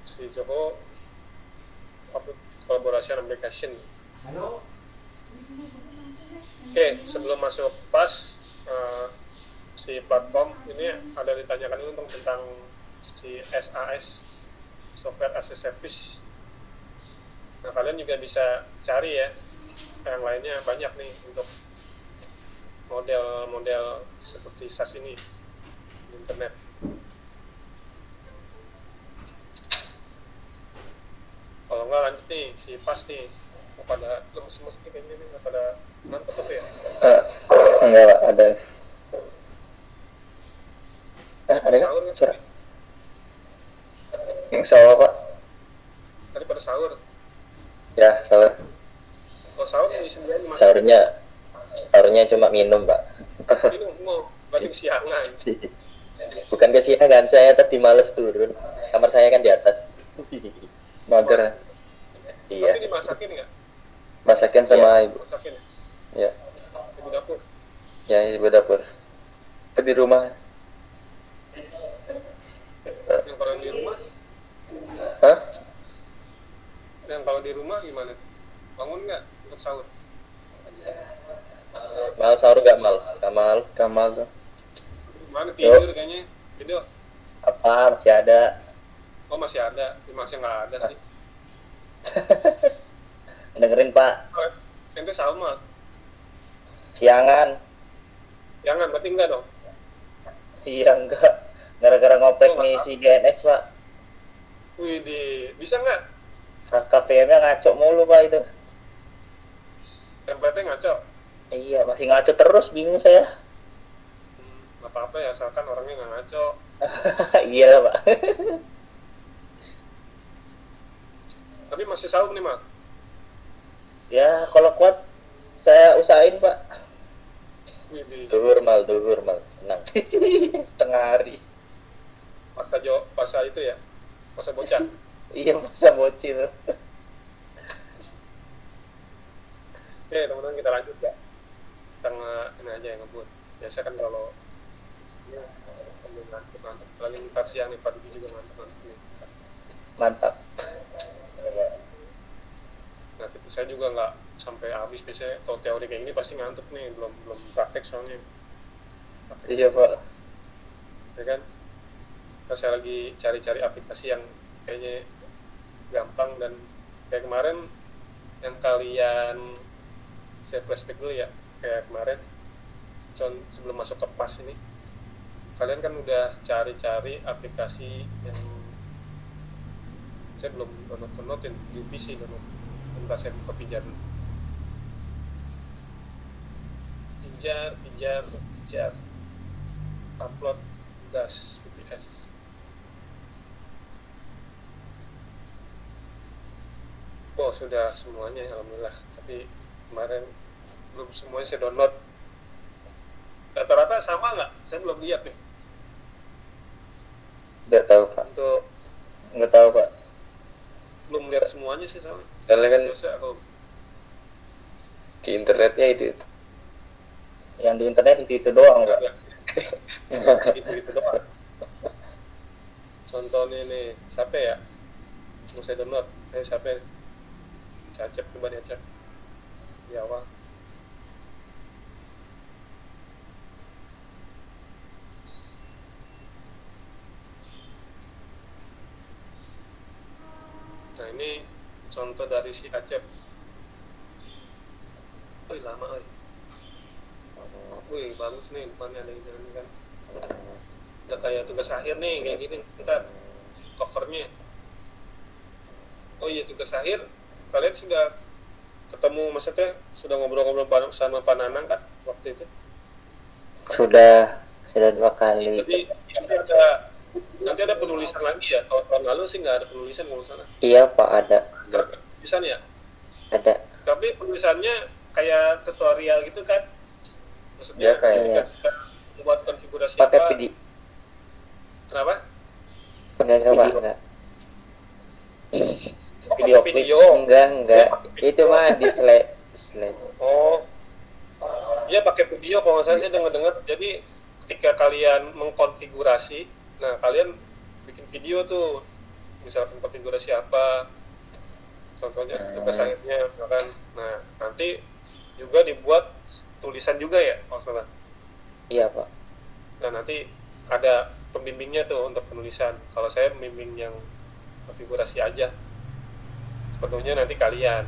Si Zoho Collaboration Application. Oke, sebelum masuk PAS, si platform ini ada ditanyakan dulu tentang si SAS, Software as a Service. Nah kalian juga bisa cari ya, yang lainnya banyak nih untuk model-model seperti SAS ini di internet. Kalau nggak lanjut nih si PAS nih, pada lemes-lemes nih kayaknya nih, pada mantep apa ya? Enggak Pak, ada. Ada sahur kan? kan Suara. tadi? Yang sahur Pak? Tadi pada sahur. Ya sahur. Kalau sahur disediain gimana? Sahurnya cuma minum Pak. Minum mau, berarti kesiangan. Bukan kesiangan, saya tadi males turun. Kamar saya kan di atas. Mager. Iya. Tapi dimasakin nggak? Masakin sama ibu. Masakin. Ya. Ibu dapur. Ya ibu dapur. Di rumah. Yang kalau di rumah? Hah? Yang kalau di rumah gimana? Bangun nggak untuk sahur? Mal sahur gak mal? Kamal tuh. Mana tidur kayaknya? Tidur. Apa masih ada? Oh masih ada, masih nggak ada sih. Dengerin Pak. Oh, ente sahur mah? Siangan. Jangan, berarti enggak dong? Iya enggak. Gara-gara ngoprek Oh, ngisi GNS Pak. Wih, bisa nggak? KVM-nya ngaco mulu Pak itu. Template ngaco? Iya masih ngaco terus, bingung saya. Nggak apa-apa ya, asalkan orangnya nggak ngaco. Iya Pak. Tapi masih sahur nih, Mak? Ya kalau kuat saya usahain Pak. Wih, Duhur mal. Tenang. Setengah hari. Masa itu ya? Masa bocah? Iya masa bocil. Oke, teman-teman kita lanjut ya. Kita ini aja yang ngebut. Biasa kan kalau ya, ngantuk lagi ntar siang nih, pagi juga ngantuk nih. Mantap. Nah, saya juga nggak sampai habis, biasanya kalau teori kayak gini pasti ngantuk nih, belum praktek soalnya. Iya Pak. Ya kan? Terus saya lagi cari-cari aplikasi yang kayaknya gampang, dan kayak kemarin yang kalian, saya flashback dulu ya, kayak kemarin sebelum masuk ke PAS ini, kalian kan udah cari-cari aplikasi yang saya belum downloadin di PC dulu. Bentar saya buka pijar upload gas VPS. Oh sudah semuanya alhamdulillah, tapi kemarin belum semuanya saya download. Rata-rata sama nggak? Saya belum lihat nih. Nggak tahu Pak. Nggak tahu Pak. Belum lihat semuanya sih soalnya. Soalnya kan Biasa kalau di internetnya itu. Yang di internet itu doang Pak. itu doang. contohnya nih siapa ya, mau saya download, siapa ya? Saya cek, coba dia cek di awal. Nah ini contoh dari si Acep. Wih lama wih bagus nih depannya ada ini kan. Udah kayak tugas akhir nih kayak gini ntar covernya. Oh iya tugas akhir kalian sudah ketemu, maksudnya sudah ngobrol-ngobrol sama Pak Nanang kan waktu itu? Sudah 2 kali. Jadi nanti ada penulisan lagi ya, kalau tahun lalu sih nggak ada penulisan kalau salah. Iya Pak, ada. Penulisan ya? Ada. Tapi penulisannya kayak tutorial gitu kan? Maksudnya Ya, kayak kita buat konfigurasi pakai apa? video. Kenapa? Enggak Pak, enggak. Video. Enggak. Itu mah di slide. Oh, iya pakai video kalau nggak salah sih dengar. Jadi ketika kalian mengkonfigurasi, nah kalian bikin video tuh, misalkan konfigurasi apa, contohnya tugas akhirnya, misalkan. Nah nanti juga dibuat tulisan juga ya kalau salah. Iya Pak. Nah nanti ada pembimbingnya tuh untuk penulisan. Kalau saya membimbing yang konfigurasi aja, sepenuhnya nanti kalian.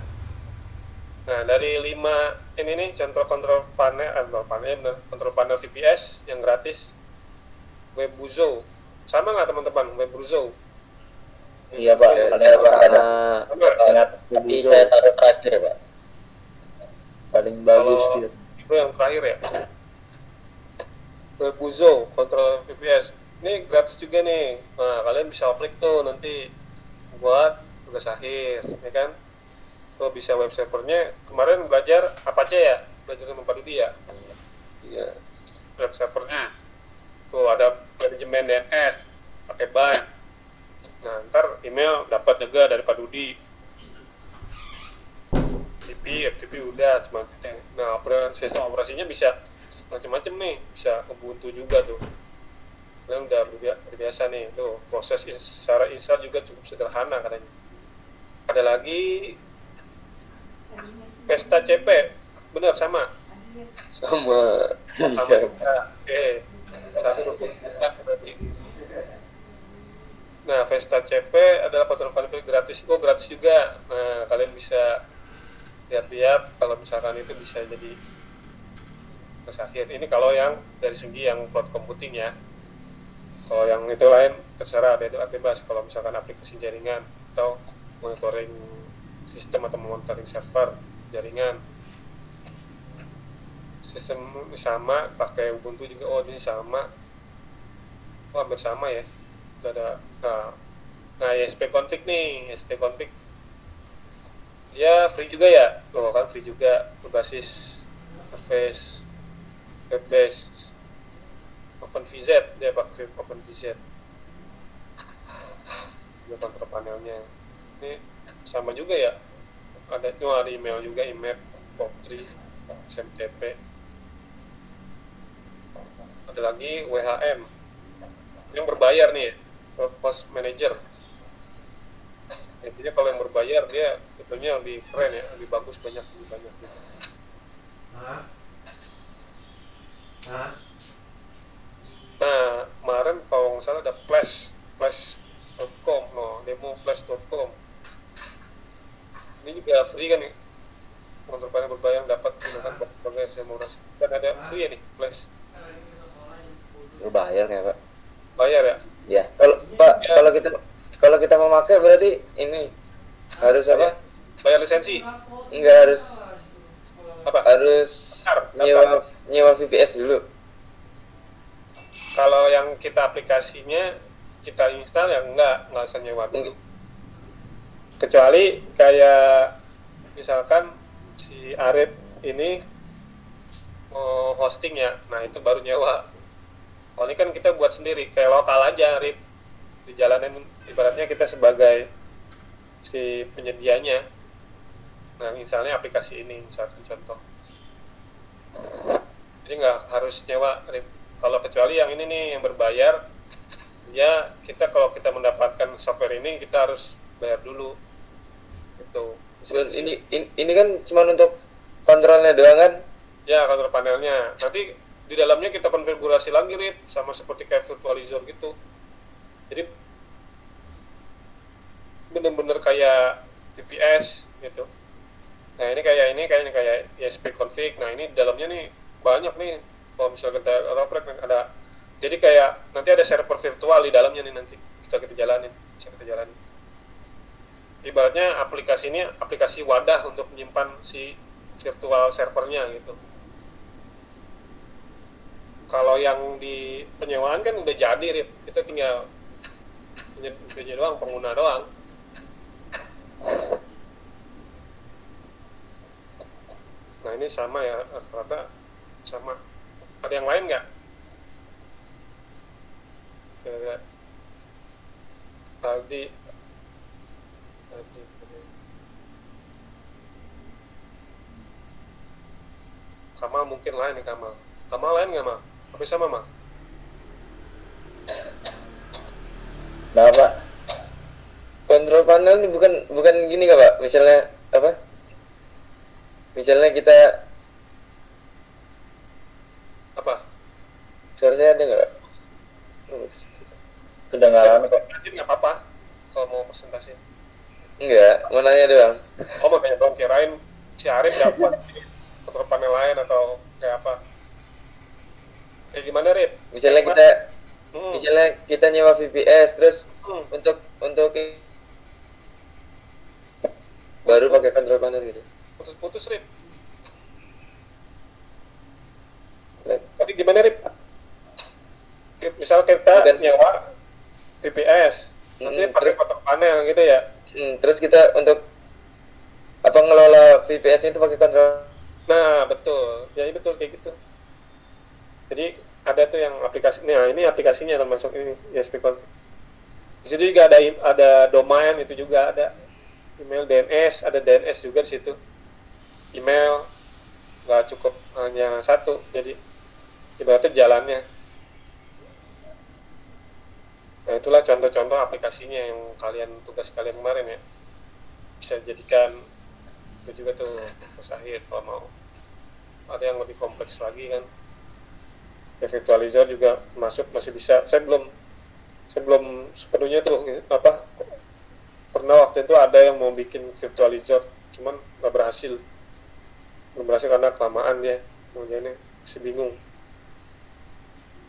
Nah dari 5 ini nih contoh kontrol panel kontrol panel VPS yang gratis, Webuzo sama nggak teman-teman? Webuzo Iya Pak, ada. Tapi saya taruh terakhir Pak. Paling bagus kalau gitu. itu yang terakhir ya, Webuzo kontrol VPS ini gratis juga nih. Nah kalian bisa klik tuh nanti buat tugas akhir ya kan. Tuh bisa web servernya, kemarin belajar Apache ya, belajar sama Pak Dudi ya. Iya, web servernya tuh ada manajemen DNS pakai byte. Nah ntar email dapat juga dari Pak Dudi. FTP udah cuma. Nah sistem operasinya bisa macam-macam nih, bisa Ubuntu juga tuh. Kalian udah berbiasa nih tuh, proses secara install juga cukup sederhana katanya. Ada lagi Vesta CP, benar sama. Nah Vesta CP adalah kontrol panel gratis, gratis juga. Nah kalian bisa lihat-lihat kalau misalkan itu bisa jadi tugas akhir. Ini kalau yang dari segi yang cloud computing ya. Kalau yang itu lain terserah, bebas. Kalau misalkan aplikasi jaringan atau monitoring sistem atau monitoring server jaringan, sistem sama pakai Ubuntu juga. Oh ini sama, hampir sama ya. Udah ada. Nah ESP config nih, ESP config ya free juga ya, kan free juga, berbasis Surface web based OpenVZ, dia pakai OpenVZ. Dia kontrol panelnya ini sama juga ya, ada email juga, email POP3 SMTP. Ada lagi WHM yang berbayar nih, Host Manager. Intinya kalau yang berbayar dia betulnya lebih keren ya, lebih bagus, lebih banyak gitu. Nah kemarin kalau nggak salah ada flash.com, demo flash.com. Ini juga free kan nih, kontrol panel berbayar dapat gunakan berbagai simulasi. Dan ada free ya nih flash. Berbayar ya Pak? Bayar ya? Ya. Kalau Pak, kalau kita memakai berarti ini harus apa? Bayar lisensi? Enggak harus Apa? Harus nyewa VPS dulu. Kalau yang kita aplikasinya kita install ya enggak usah nyewa dulu. Kecuali kayak misalkan si Arif ini mau hosting ya, nah itu baru nyewa. Oh ini kan kita buat sendiri, kayak lokal aja Arif, di jalanan ibaratnya kita sebagai si penyedianya. Nah misalnya aplikasi ini misalkan contoh, jadi nggak harus nyewa Arif. Kalau kecuali yang ini nih yang berbayar, ya kita kalau kita mendapatkan software ini kita harus bayar dulu gitu. Ini kan cuma untuk kontrolnya doang kan? Ya, kontrol panelnya. Nanti di dalamnya kita konfigurasi lagi, Rip, sama seperti kayak virtualizer gitu. Jadi bener-bener kayak VPS gitu. Nah ini kayak ESP config. Nah ini di dalamnya nih banyak nih. Kalau misalnya kita ada, jadi kayak nanti ada server virtual di dalamnya nih, nanti bisa kita jalanin. Ibaratnya aplikasi ini aplikasi wadah untuk menyimpan si virtual servernya gitu. Kalau yang di penyewaan kan udah jadi, Rip. Kita tinggal punya doang, pengguna doang. Nah ini sama ya, rata-rata sama. Ada yang lain nggak? Tadi Kamal mungkin lain nih, Kamal lain nggak, Mal? Apa sama, Mal? Nah Pak, kontrol panel ini bukan gini kak Pak, misalnya apa? Misalnya kita Apa? suara saya ada nggak Pak? Kedengaran kok. Jadi nggak apa-apa kalau mau presentasi. Enggak, mau nanya doang. Oh, makanya dong, kirain si Arif dapat kontrol panel lain atau kayak apa? Kayak gimana, Rip? Misalnya kita nyewa VPS terus untuk baru pakai kontrol panel gitu. Putus-putus, Rip. Tadi gimana, Rip? Misal kita nyewa VPS, nanti pakai kontrol panel gitu ya? Terus kita untuk apa ngelola VPS itu pakai kontrol. Nah, betul. Ya, betul kayak gitu. Jadi ada tuh yang aplikasi. Nah, ini aplikasinya termasuk ini ESP config. Jadi juga ada domain, itu juga ada email DNS, ada DNS juga di situ. Email nggak cukup hanya satu, jadi ibaratnya jalannya. Nah, itulah contoh-contoh aplikasinya yang tugas kalian kemarin ya. Bisa jadikan itu juga tuh Mas Ahir kalau mau. Ada yang lebih kompleks lagi kan. Ya, virtualizer juga masuk, masih bisa. Saya belum sepenuhnya tuh pernah waktu itu ada yang mau bikin virtualizer, cuman belum berhasil karena kelamaan dia kemudian masih bingung.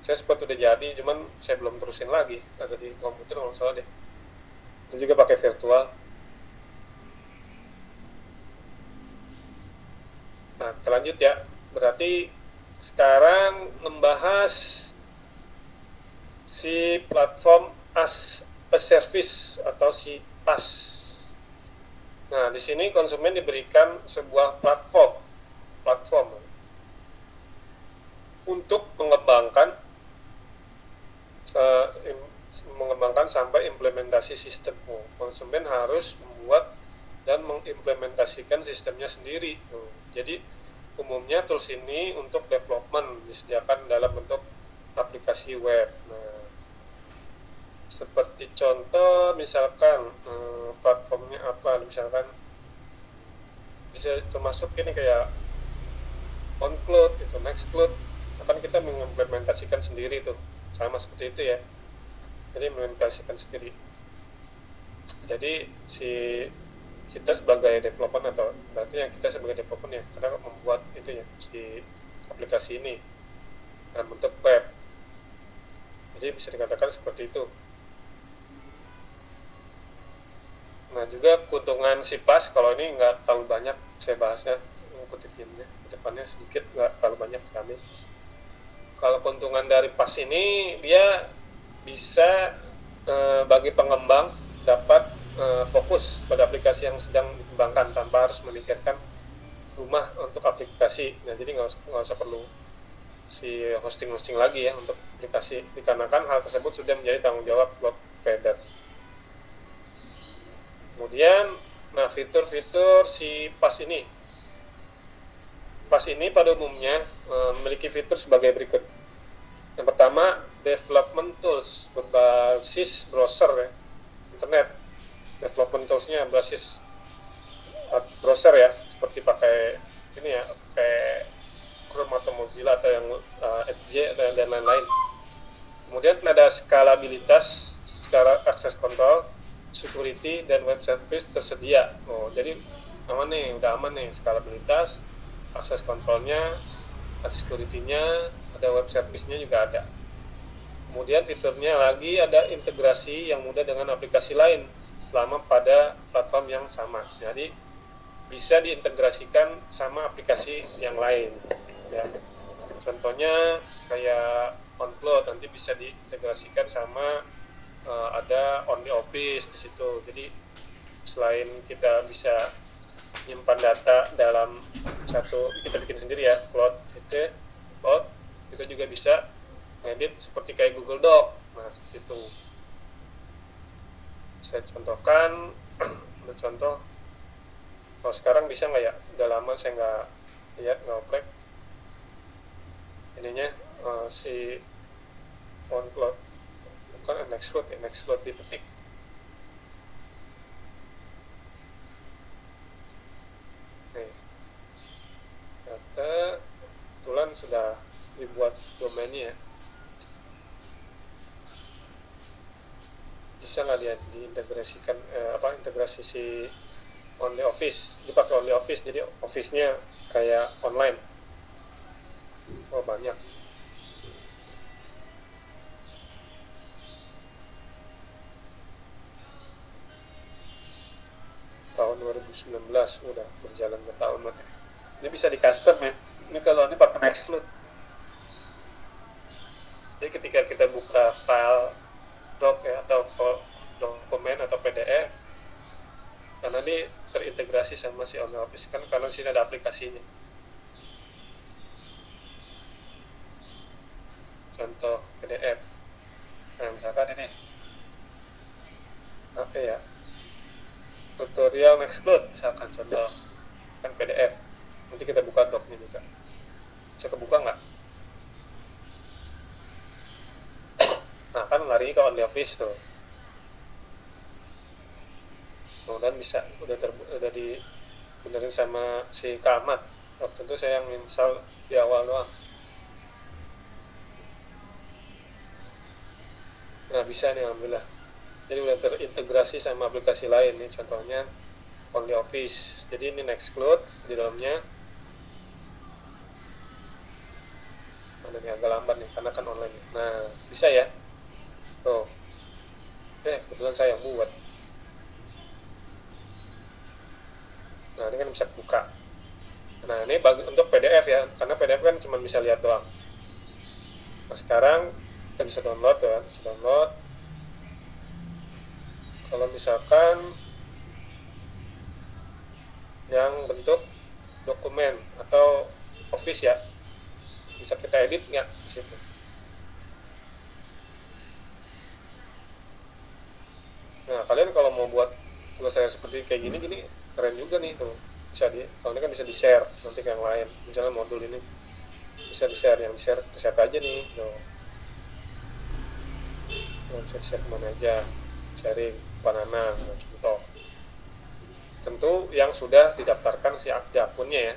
Saya sempat udah jadi, cuman saya belum terusin lagi, ada di komputer kalau nggak salah deh. Itu juga pakai virtual. Nah, kita lanjut ya. Berarti sekarang membahas si platform as a service atau si PaaS. Nah, di sini konsumen diberikan sebuah platform untuk mengembangkan sampai implementasi sistem. Konsumen harus membuat dan mengimplementasikan sistemnya sendiri. Jadi umumnya tools ini untuk development disediakan dalam bentuk aplikasi web. Nah, seperti contoh misalkan platformnya apa, misalkan bisa termasuk ini kayak OnCloud, itu Nextcloud, akan kita mengimplementasikan sendiri tuh, sama seperti itu ya. Jadi mengimplementasikan sendiri. Jadi kita sebagai developer, atau berarti yang kita sebagai developer ya, karena membuat itu ya si aplikasi ini dalam bentuk web. Jadi bisa dikatakan seperti itu. Nah, juga keuntungan si PaaS, kalau ini nggak terlalu banyak saya bahasnya, kutipinnya ke depannya sedikit, nggak terlalu banyak sekali. Kalau keuntungan dari PaaS ini, dia bisa bagi pengembang dapat fokus pada aplikasi yang sedang dikembangkan tanpa harus memikirkan rumah untuk aplikasi. Nah, jadi nggak usah perlu si hosting lagi ya untuk aplikasi, dikarenakan hal tersebut sudah menjadi tanggung jawab cloud provider. Kemudian, nah, fitur-fitur si PaaS ini pada umumnya memiliki fitur sebagai berikut. Yang pertama, development tools berbasis browser ya, internet. Development toolsnya berbasis browser ya, seperti pakai ini ya, pakai Chrome atau Mozilla atau yang Edge dan lain-lain. Kemudian ada skalabilitas secara akses kontrol, security, dan web service tersedia. Jadi aman nih, udah aman nih, skalabilitas, akses kontrolnya, ada security-nya, ada web service-nya juga ada. Kemudian fiturnya lagi ada integrasi yang mudah dengan aplikasi lain selama pada platform yang sama. Jadi bisa diintegrasikan sama aplikasi yang lain. Ya. Contohnya kayak OnCloud nanti bisa diintegrasikan sama ada OnlyOffice di situ. Jadi selain kita bisa nyimpan data dalam satu, kita bikin sendiri ya, cloud, kita juga bisa ngedit seperti kayak Google Doc. Nah, seperti itu. Saya contohkan, contoh. Kalau sekarang bisa nggak ya? Udah lama saya nggak lihat, nggak oprek. Ininya si OnCloud, bukan Nextcloud ya, Nextcloud dipetik. Nih, data, kebetulan sudah dibuat domainnya ya. Bisa nggak dia diintegrasikan integrasi si OnlyOffice, dipakai OnlyOffice, jadi office-nya kayak online. Oh, banyak. Tahun 2019 udah berjalan bertahun banget. Ini bisa di custom ya. Ini kalau ini pakai Nextcloud. Jadi ketika kita buka file doc ya, atau dokumen atau PDF, karena ini terintegrasi sama si OnlyOffice kan, karena sini ada aplikasinya. Contoh PDF. Nah, misalkan ini apa ya, tutorial Nextcloud misalkan, contoh kan PDF. Nanti kita buka docnya juga. Bisa kebuka nggak? Nah, kan lari ke OnlyOffice tuh. Kemudian bisa udah dibenerin sama si Kamat. Tentu saya yang install di awal doang. Nah, bisa nih, alhamdulillah. Jadi udah terintegrasi sama aplikasi lain nih, contohnya OnlyOffice. Jadi ini Nextcloud di dalamnya. Ada nih agak lambat nih karena kan online. Nah, bisa ya. Tuh. Kebetulan saya yang buat. Nah, ini kan bisa buka. Nah, ini untuk PDF ya, karena PDF kan cuma bisa lihat doang. Nah, sekarang kita bisa download ya, bisa download. Kalau misalkan yang bentuk dokumen atau Office ya, bisa kita edit nggak di situ. Nah, kalian kalau mau buat tugas saya seperti kayak gini keren juga nih tuh. Bisa kalau ini kan bisa di-share nanti ke yang lain. Misalnya modul ini bisa di-share, yang di-share aja nih. Bisa di-share kemana aja, sharing banana, contoh. Tentu yang sudah didaftarkan si akunnya ya.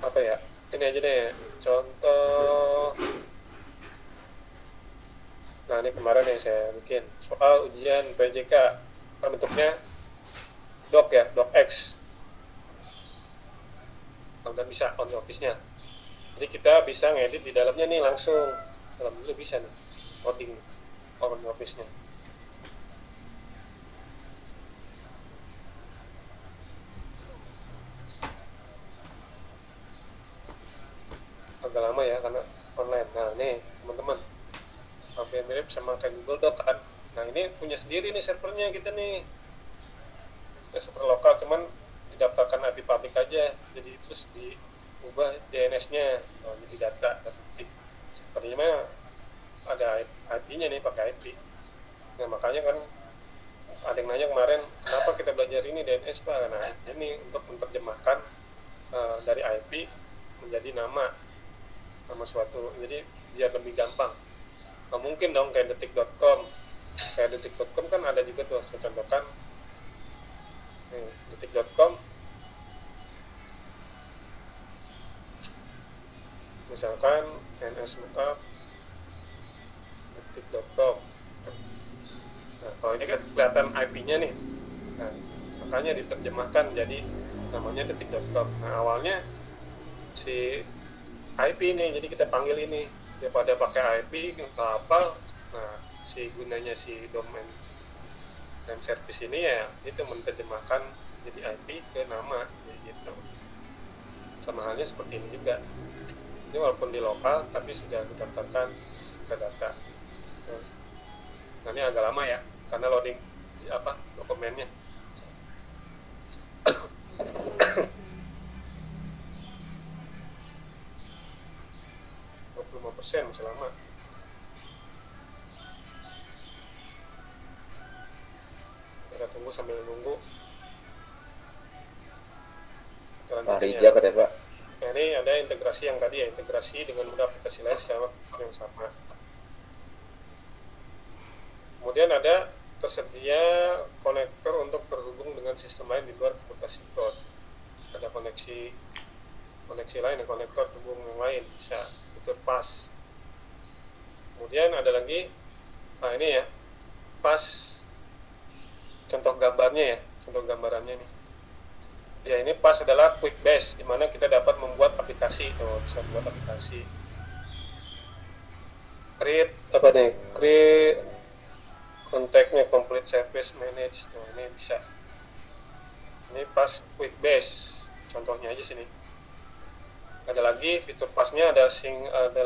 Apa ya? Ini aja deh, contoh. Nah, ini kemarin yang saya bikin soal ujian PJK, bentuknya doc ya, docx. Dan bisa OnlyOffice-nya. Jadi kita bisa ngedit di dalamnya nih langsung. Alhamdulillah bisa nih, coding OnlyOffice-nya. Agak lama ya karena online. Nah, nih teman-teman, hampir mirip sama kayak Google Doc kan. Nah, ini punya sendiri nih servernya kita nih. Kita server lokal, cuman didaftarkan IP public aja. Jadi terus diubah DNS-nya. Jadi data sepertinya mah ada IP-nya nih, pakai IP. Nah, makanya kan ada yang nanya kemarin, kenapa kita belajar ini DNS Pak? Nah, ini untuk menerjemahkan dari IP menjadi nama suatu, jadi biar lebih gampang. Nggak mungkin dong kayak detik.com kan ada juga tuh, saya contohkan nih, detik.com misalkan ns lookup detik.com. Nah kalau ini kan kelihatan IP-nya nih, nah, makanya diterjemahkan jadi namanya detik.com. Nah awalnya si IP ini, jadi kita panggil ini daripada pakai IP nggak hafal. Nah si gunanya si domain name service ini ya itu menerjemahkan jadi IP ke nama gitu. Sama halnya seperti ini juga, ini walaupun di lokal tapi sudah didaftarkan ke data. Nah ini agak lama ya karena loading dokumennya. 25% masih lama. Kita tunggu sambil nunggu. Hari aja Pak. Nah, ini ada integrasi yang tadi ya, integrasi dengan mudah aplikasi lain yang sama. Kemudian ada tersedia konektor untuk terhubung dengan sistem lain di luar komputasi cloud. Ada koneksi lain, konektor terhubung yang lain, bisa fitur pas. Kemudian ada lagi, nah ini ya, pas contoh gambarnya ya, contoh gambarannya nih. Ya ini pas adalah quick base, di mana kita dapat membuat aplikasi, tuh bisa buat aplikasi. Create kontaknya complete service manage, nah ini bisa. Ini pas quick base, contohnya aja sini. Ada lagi fitur pasnya, ada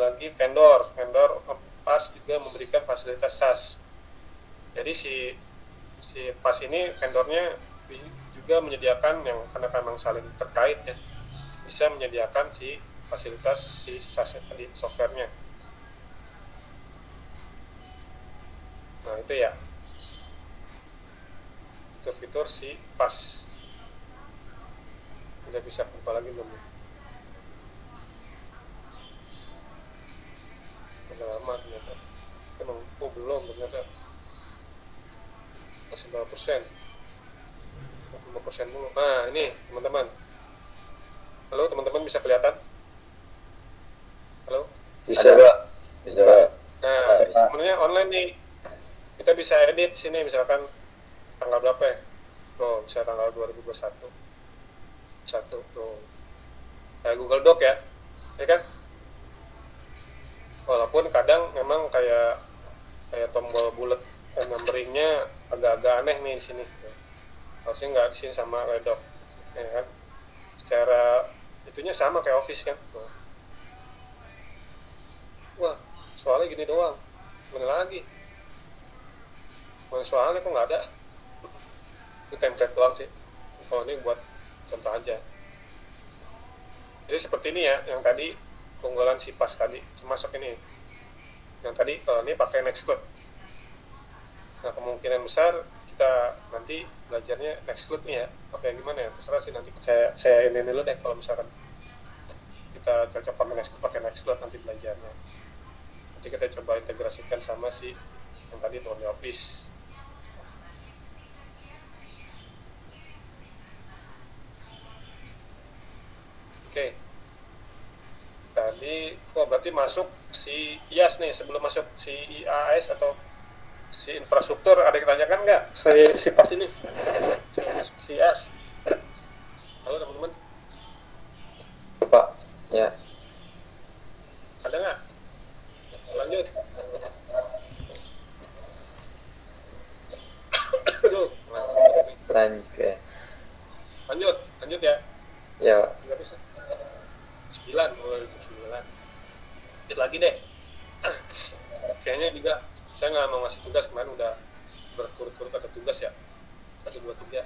lagi vendor pas juga memberikan fasilitas SaaS. Jadi si pas ini vendornya juga menyediakan yang karena memang saling terkait ya, bisa menyediakan si fasilitas si SaaS tadi, softwarenya. Nah itu ya fitur-fitur si pas. Udah bisa buka lagi belum? Udah lama ternyata. Emang belum ternyata. Masih berapa persen? 5% dulu. Nah ini teman-teman. Halo teman-teman, bisa kelihatan? Halo? Bisa Pak. Bisa Pak. Nah sebenarnya online nih kita bisa edit sini, misalkan tanggal berapa ya? Tuh bisa tanggal 2021 tuh kayak Google Doc ya kan? Walaupun kadang memang kayak tombol bulat numberingnya agak-agak aneh nih di sini tuh. Harusnya nggak di sini sama Redoc ya kan? Secara itunya sama kayak Office kan. Wah soalnya gini doang, mana lagi soalnya kok nggak ada. Itu template doang sih, kalau ini buat contoh aja. Jadi seperti ini ya, yang tadi keunggulan si pas tadi, termasuk ini yang tadi kalau ini pakai Nextcloud. Nah kemungkinan besar kita nanti belajarnya Nextcloud nih ya, pakai gimana ya, terserah sih, nanti saya ini dulu deh. Kalau misalkan kita cocok pakai Nextcloud nanti belajarnya, nanti kita coba integrasikan sama si yang tadi tuh di Office. Oke. Tadi berarti masuk si IaaS nih. Sebelum masuk si IaaS atau si infrastruktur, ada yang tanyakan nggak si pas ini? Si IaaS. Halo teman-teman. Pak, ya. Ada nggak? Lanjut. Aduh. Lanjut ya. Ya. Nggak bisa. 9, mulai 9. Lanjut lagi deh. Kayaknya juga saya nggak mau ngasih tugas, kemarin udah berturut-turut ada tugas ya, 1, 2, 3.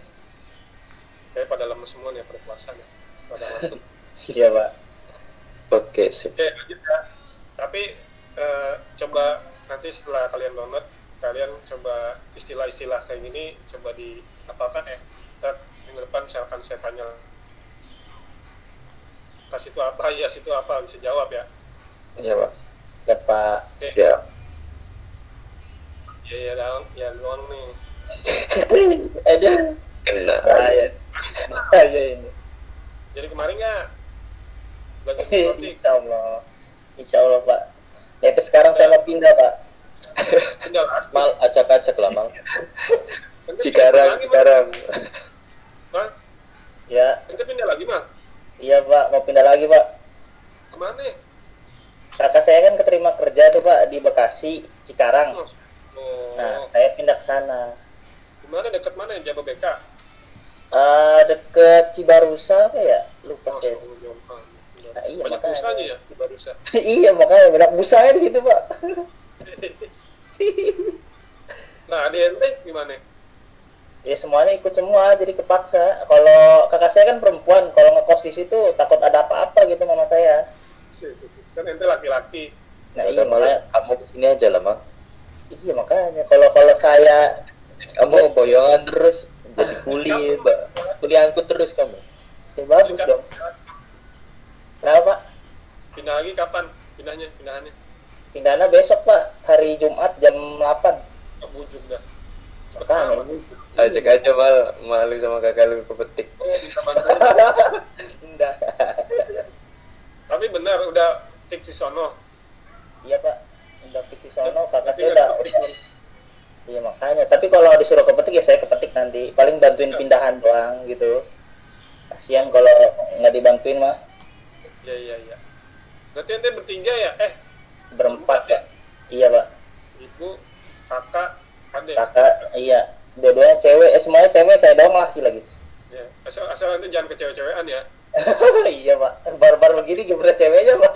Kayak pada lemes semua nih, pada puasa nih, pada masuk. Iya Pak. Oke sip. Oke lanjut ya. Tapi coba nanti setelah kalian download, kalian coba istilah-istilah kayak gini coba diapalkan ya. Ntar minggu depan misalkan saya tanya kasih itu apa, ya situ apa, bisa jawab ya. Iya pak. Ya pak. Oke. Siap. Ya ya doang nih. Ada. Kena. Bahaya ini. Jadi kemarin nggak belajar robotik? Insya Allah pak. Ya itu sekarang saya mau pindah pak. Pindah lagi. Mal acak-acak lah mal. Cikarang. Bang, Ya. ente pindah lagi bang? Iya pak. Mau pindah lagi pak. Kemana? Kakak saya kan keterima kerja tuh pak di Bekasi, Cikarang. Oh, Nah saya pindah ke sana. gimana dekat mana ya Jababeka? Deket Cibarusa apa ya? Lupa saya. Nah, iya, Banyak makanya. busanya ya di Barusa. Iya makanya banyak busanya di situ pak. Nah, di ente gimana? Ya semuanya ikut semua jadi kepaksa. Kalau kakak saya kan perempuan, kalau ngekos di situ takut ada apa-apa gitu mama saya. Kan ente laki-laki. Nah Udah iya malah makanya. kamu kesini aja lah mang. Iya makanya kalau saya Kamu boyongan terus jadi kuli, mbak. Kuli angkut terus kamu. ya bagus dong. Kenapa pak? Pindah lagi kapan? Pindahannya? Pindahnya besok pak, hari Jumat jam 8. Bujuk dah. Makanya. Ajak aja malu sama kakak lu kepetik. Oh, bisa bantu. Indah. Tapi benar udah fix di sono. Iya pak, udah fix di sono, kakak Berarti saya nggak udah. kepetik. Iya makanya, tapi kalau disuruh kepetik ya saya kepetik nanti. Paling bantuin pindahan doang gitu. Kasihan kalau nggak dibantuin mah. Iya. Berarti ente bertiga ya? Berempat pak. Iya pak. Ibu, kakak, adek. Kakak, iya. Dua-duanya cewek, semuanya cewek, saya doang laki lagi. Ya. Asal ente jangan kecewe-cewean ya. Iya pak, baru-baru begini gimana ceweknya pak?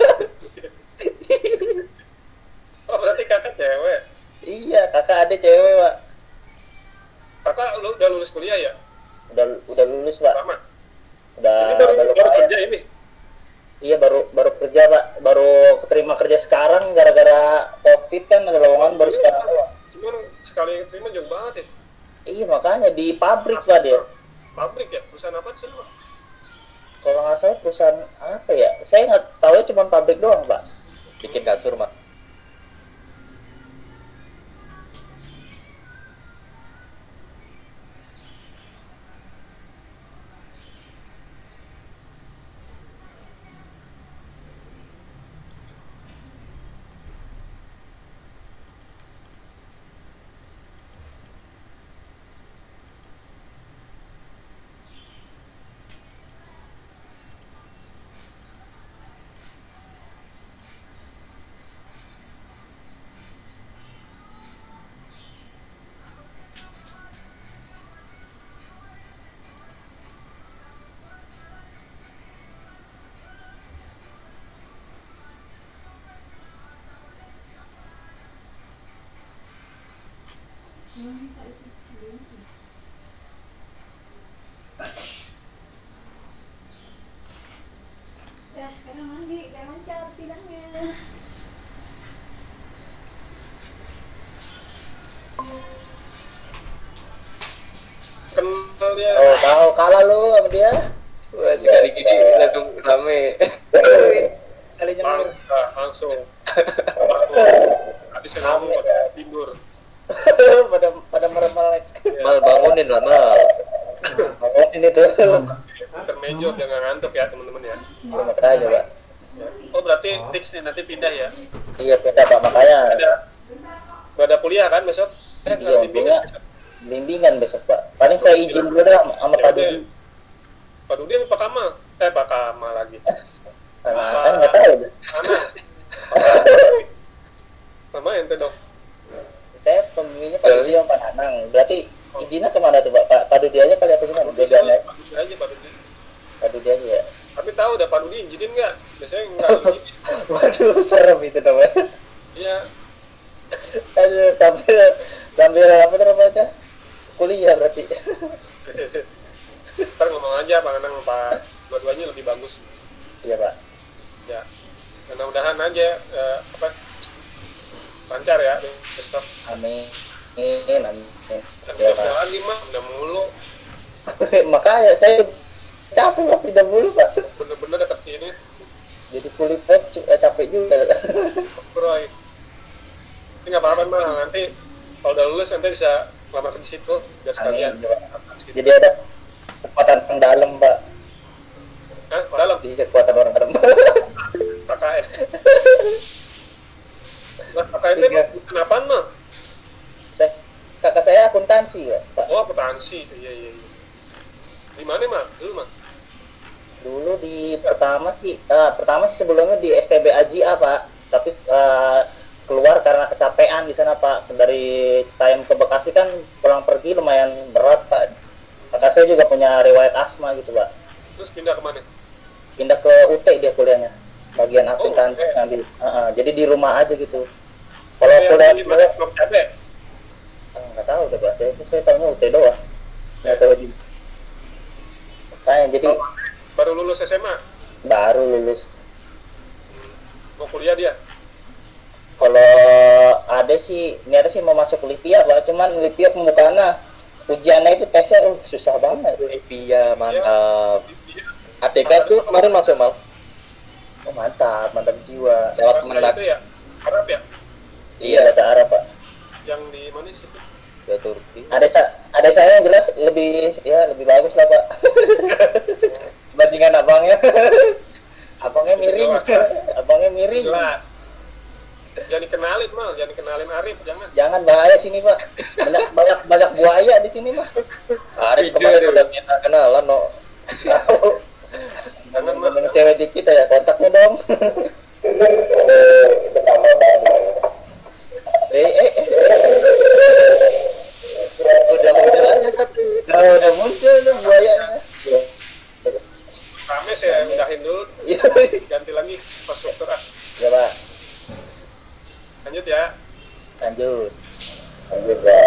Oh, berarti kakak cewek. Iya, kakak ada cewek pak. Kakak lu udah lulus kuliah ya? Udah lulus pak. Lama. Udah Ini baru lumayan. kerja ini. Iya baru kerja pak, baru keterima kerja sekarang gara-gara covid kan ada lowongan baru sekarang. Cuman sekali terima jauh banget ya. Iya makanya di pabrik pak dia. Pabrik ya? Perusahaan apa sih lu? Kalau nggak salah perusahaan apa ya? Saya nggak tahu ya cuma pabrik doang pak. Bikin kasur mak. Ya, sekarang mandi, kayak lancar sidangnya. Kenal dia. Oh tahu kalah lu sama dia. Wah sekali gini langsung rame. Kali nyemur. Langsung. Habis kamu pada tidur. pada meremelek. Mal bangunin lah mal. Ini tuh. Termejor jangan ngantuk ya teman-teman ya. Makanya pak. Oh berarti fix nih nanti pindah ya. Iya pindah pak makanya. Ada kuliah kan besok? Iya Ada bimbingan punya besok. bimbingan besok pak. Paling saya izin dulu dah sama Pak Dudi. Pak Dudi apa Pak Kamal? Pak Kamal lagi. Karena kan nggak tahu. Mana? Nama ente dong. Saya pemilihnya Pak Dudi sama Pak Nanang. Berarti izinnya kemana tuh pak? Pak Dudi aja kali atau gimana? Bisa Beda Pak Dudi aja Pak Dudi. Pak Dudi aja ya. Tapi tahu udah Pak Dudi izinin nggak? Biasanya nggak izinin. Waduh serem itu namanya. Iya. Aduh sambil apa namanya? Kuliah berarti. Ntar ngomong aja Pak Nanang Pak dua-duanya lebih bagus. Iya pak. Ya. Mudah-mudahan aja lancar ya besok. Amin. Amin. Ya, lagi mah udah mulu. Makanya saya capek pak tidak dulu pak. Bener-bener dekat ini Jadi fully paid capek juga. Bro. Ini nggak apa-apa mah, nanti kalau udah lulus nanti bisa lamar di situ biar sekalian. Jadi ada kekuatan orang dalam, Pak. Hah? Dalam Jadi kekuatan orang dalam. KKN. Nah, KKN itu kenapa mah? Kakak saya akuntansi ya, Pak. Oh, akuntansi. Iya. Di mana mah? Dulu mah. Dulu di pertama sih sebelumnya di STB AJA, Pak. Tapi keluar karena kecapean di sana, Pak. Dari Citayam ke Bekasi kan pulang pergi lumayan berat, Pak. Kakak saya juga punya riwayat asma gitu, Pak. Terus pindah kemana? Pindah ke UT dia kuliahnya, bagian akuntansi UT. ngambil. Jadi di rumah aja gitu. Kalau Yang kuliah di mana? Blok Cabe. nggak tahu deh, Pak. Saya tahunya UT doang. Nggak tahu di. Nah, jadi Baru lulus SMA. baru lulus. Mau kuliah dia. Kalau ada sih mau masuk Lipia, Pak. Cuman Lipia pembukaannya ujiannya itu tesnya susah banget. Iya, mantap. Iya. ATK tuh kemarin masuk mal. Oh, mantap jiwa. Lewat Nah, Mendak. itu ya. Arab ya? Iya, bahasa Arab, Pak. Yang di mana sih itu? Ke Turki. Ada saya yang jelas lebih bagus lah, Pak. Bandingan abangnya. Abangnya miring. Abangnya miring. Jelas. Jangan dikenalin mal, jangan dikenalin Arif, jangan. Jangan, bahaya sini, Pak. Banyak buaya di sini, Pak. Arif kemarin udah minta kenalan, no. Jangan mal. Dengan cewek di kita ya, kontaknya dong. Udah muncul aja satu. Udah muncul tuh buayanya. Rame saya pindahin dulu, Iya. ganti lagi infrastruktur. Ya, Pak. Lanjut ya. Lanjut, Pak. Oke.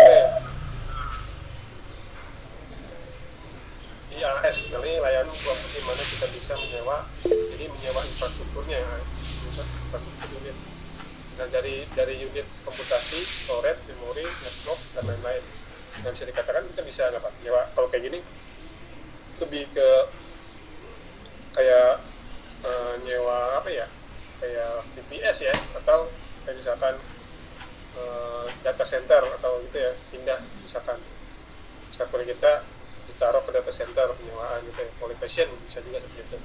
IAS, kali layanan kelompok di mana kita bisa menyewa, jadi menyewa infrastrukturnya, infrastruktur unit. Nah, dari unit komputasi, storage, memori, network, dan lain-lain. Dan bisa dikatakan kita bisa dapat nyewa. Kalau kayak gini, lebih ke kayak nyewa apa ya, kayak VPS ya, atau kayak misalkan data center atau gitu ya, pindah misalkan server kita ditaruh ke data center penyewaan gitu ya, colocation bisa juga seperti itu.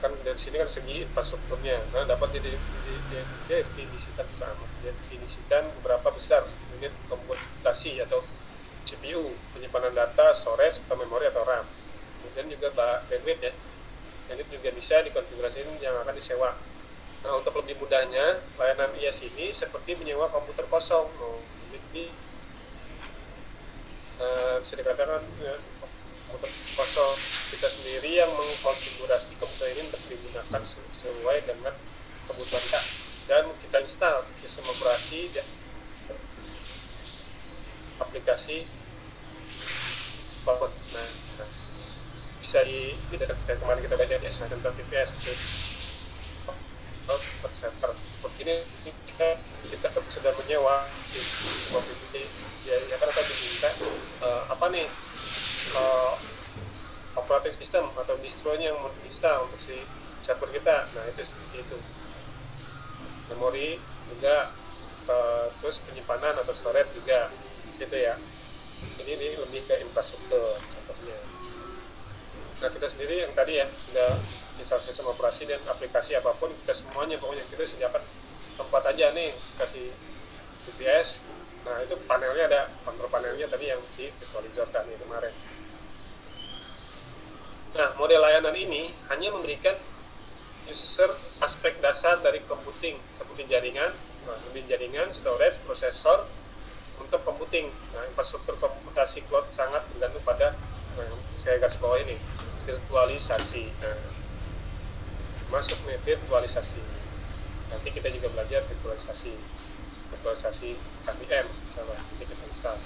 Kan dari sini kan segi infrastrukturnya, nah dapat didefinisikan sama, definisikan beberapa besar unit komputasi atau CPU, penyimpanan data, storage atau memori atau RAM. Kemudian juga bandwidth ya, bandwidth juga bisa dikonfigurasikan yang akan disewa. Nah, untuk lebih mudahnya, layanan IaaS ini seperti menyewa komputer kosong. Jadi bisa dikatakan ya, komputer kosong kita sendiri yang mengkonfigurasi komputer ini untuk digunakan sesuai dengan kebutuhan kita, dan kita install sistem operasi dan aplikasi banget. Nah, bisa kayak kemarin kita baca di center TPS per server. Seperti ini kita sedang menyewa si mobility ya kan, kita diminta apa nih operating system atau distronya yang mau diinstal untuk si server kita. Nah, itu seperti itu. Memori juga terus penyimpanan atau storage juga situ ya. Ini lebih ke infrastruktur contohnya. Nah, kita sendiri yang tadi ya sudah install sistem operasi dan aplikasi apapun, kita semuanya pokoknya kita sediakan tempat aja nih, kasih GPS. Nah, itu panelnya ada, kontrol panelnya tadi yang si virtualizer tadi kemarin. Nah, model layanan ini hanya memberikan user aspek dasar dari computing seperti jaringan, storage, prosesor untuk computing. Nah, infrastruktur komputasi cloud sangat bergantung pada saya garis bawah ini, virtualisasi. Nah, masuk nih virtualisasi. Nanti kita juga belajar virtualisasi KVM misalnya, nanti kita install.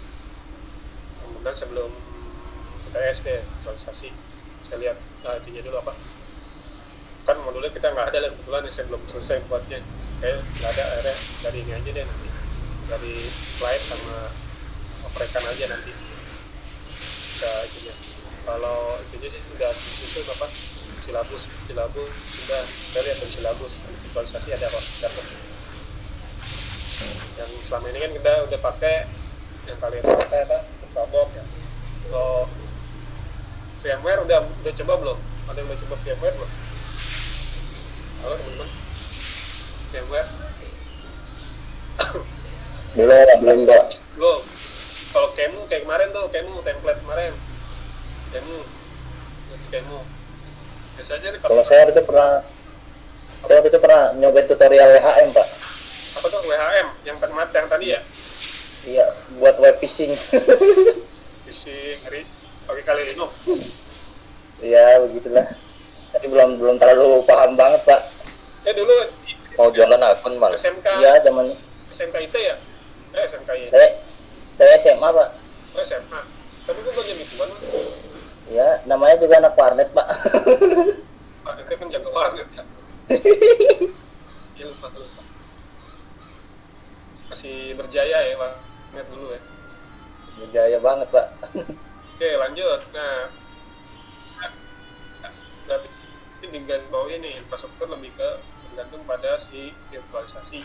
Kemudian sebelum kita SD virtualisasi, saya lihat intinya dulu apa. Kan modulnya kita nggak ada, kebetulan saya belum selesai buatnya. Kayak nggak ada, akhirnya dari ini aja deh nanti. Dari slide sama operekan aja nanti. Itunya. Kalau itunya sih sudah disusun apa silabus sudah kita lihat dari silabus virtualisasi ada apa dapat. Yang selama ini kan kita udah pakai yang kalian pakai apa Probox ya. Kalau VMware udah coba belum? Ada yang udah coba VMware belum? Halo teman-teman, VMware belum Pak. belum. Kalau Kemu kayak kemarin tuh, Kemu template kemarin, Kemu biasanya Kalau saya waktu itu pernah nyobain tutorial WHM Pak. apa tuh WHM yang tadi ya, Iya, buat web phishing. visi ngeri pakai kali Linux. Iya, begitulah. Tapi belum terlalu paham banget Pak. Dulu Mau jualan akun malah. SMK Iya, zaman SMK IT ya, SMK IT saya SMA Pak. SMA, tapi gue bagian ituan. Ya, namanya juga anak warnet Pak. Pak itu kan jago warnet ya. Lupa. Masih berjaya ya warnet dulu ya. Berjaya banget Pak. Oke lanjut. Nah berarti di garis bawah ini infrastruktur lebih ke bergantung pada si virtualisasi.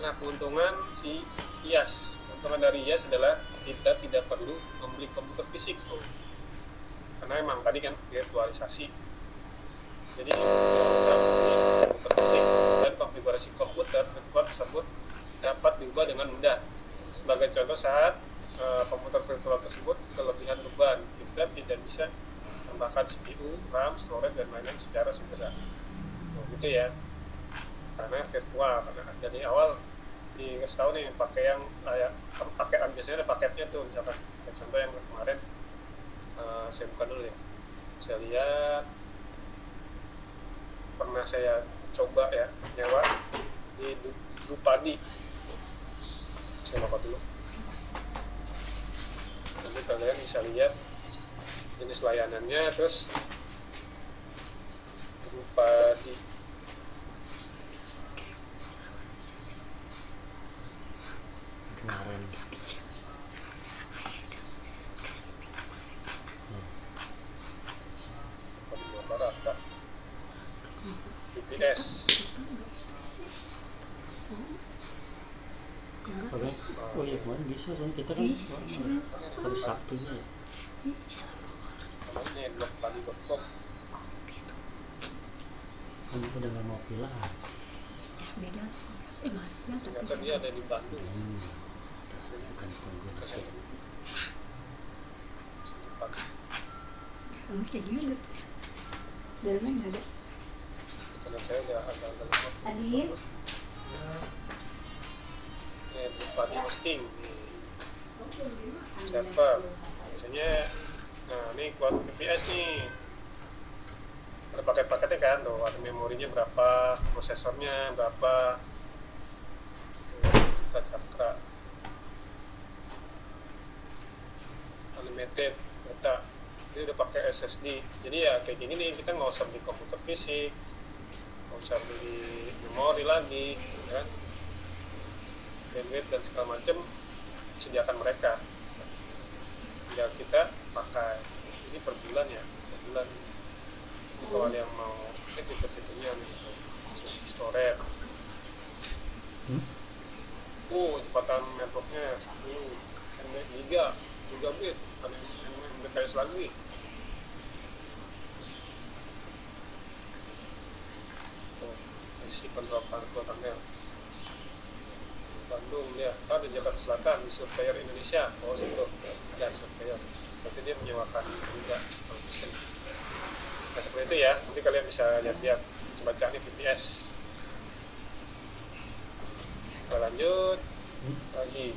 Nah keuntungan si IaaS, keuntungan dari IaaS adalah kita tidak perlu membeli komputer fisik tuh. Karena emang tadi kan virtualisasi, jadi kita bisa membeli komputer fisik dan konfigurasi komputer virtual tersebut dapat diubah dengan mudah. Sebagai contoh, saat komputer virtual tersebut kelebihan beban, kita tidak bisa tambahkan CPU, RAM, storage dan lain-lain secara segera. Gitu ya, karena virtual. Karena dari awal dikasih tahu nih pakai yang kayak paket, biasanya ada paketnya tuh, misalkan kayak contoh yang kemarin saya buka dulu ya, saya lihat pernah saya coba ya nyewa di Drupadi. Saya buka dulu, nanti kalian bisa lihat jenis layanannya. Terus Drupadi kemarin Barata VPS. oke. Oh iya kemarin bisa, soalnya kita kan hari Sabtunya ya. Ini blogpadi.com. Kan udah nggak mau pilih. Ternyata dia ada di Bandung. Kayak gimana? Dalamnya nggak ada. Internet saya udah agak lemot. Adin, Ini Drupadi hosting server. Biasanya, nah ini kuat VPS nih. Ada paket-paketnya kan, tuh ada memorinya berapa, prosesornya berapa, kita cakra, unlimited data. Ini udah pakai SSD. Jadi ya kayak gini nih, kita nggak usah beli komputer fisik, nggak usah beli memori lagi, ya kan? Bandwidth dan segala macam sediakan mereka. Tinggal kita pakai. Ini per bulan ya, per bulan. Jadi kalau ada yang mau fitur-fiturnya nih, sisi storage. Kecepatan networknya 10 gigabit, bukan MBPS lagi. Isi kontrol panel Bandung dia, di Jakarta Selatan di Surveyor Indonesia. Oh situ, ya Surveyor. Berarti dia menyewakan juga mesin. Nah seperti itu ya. Nanti kalian bisa lihat-lihat bacaannya VPS. Kita lanjut lagi.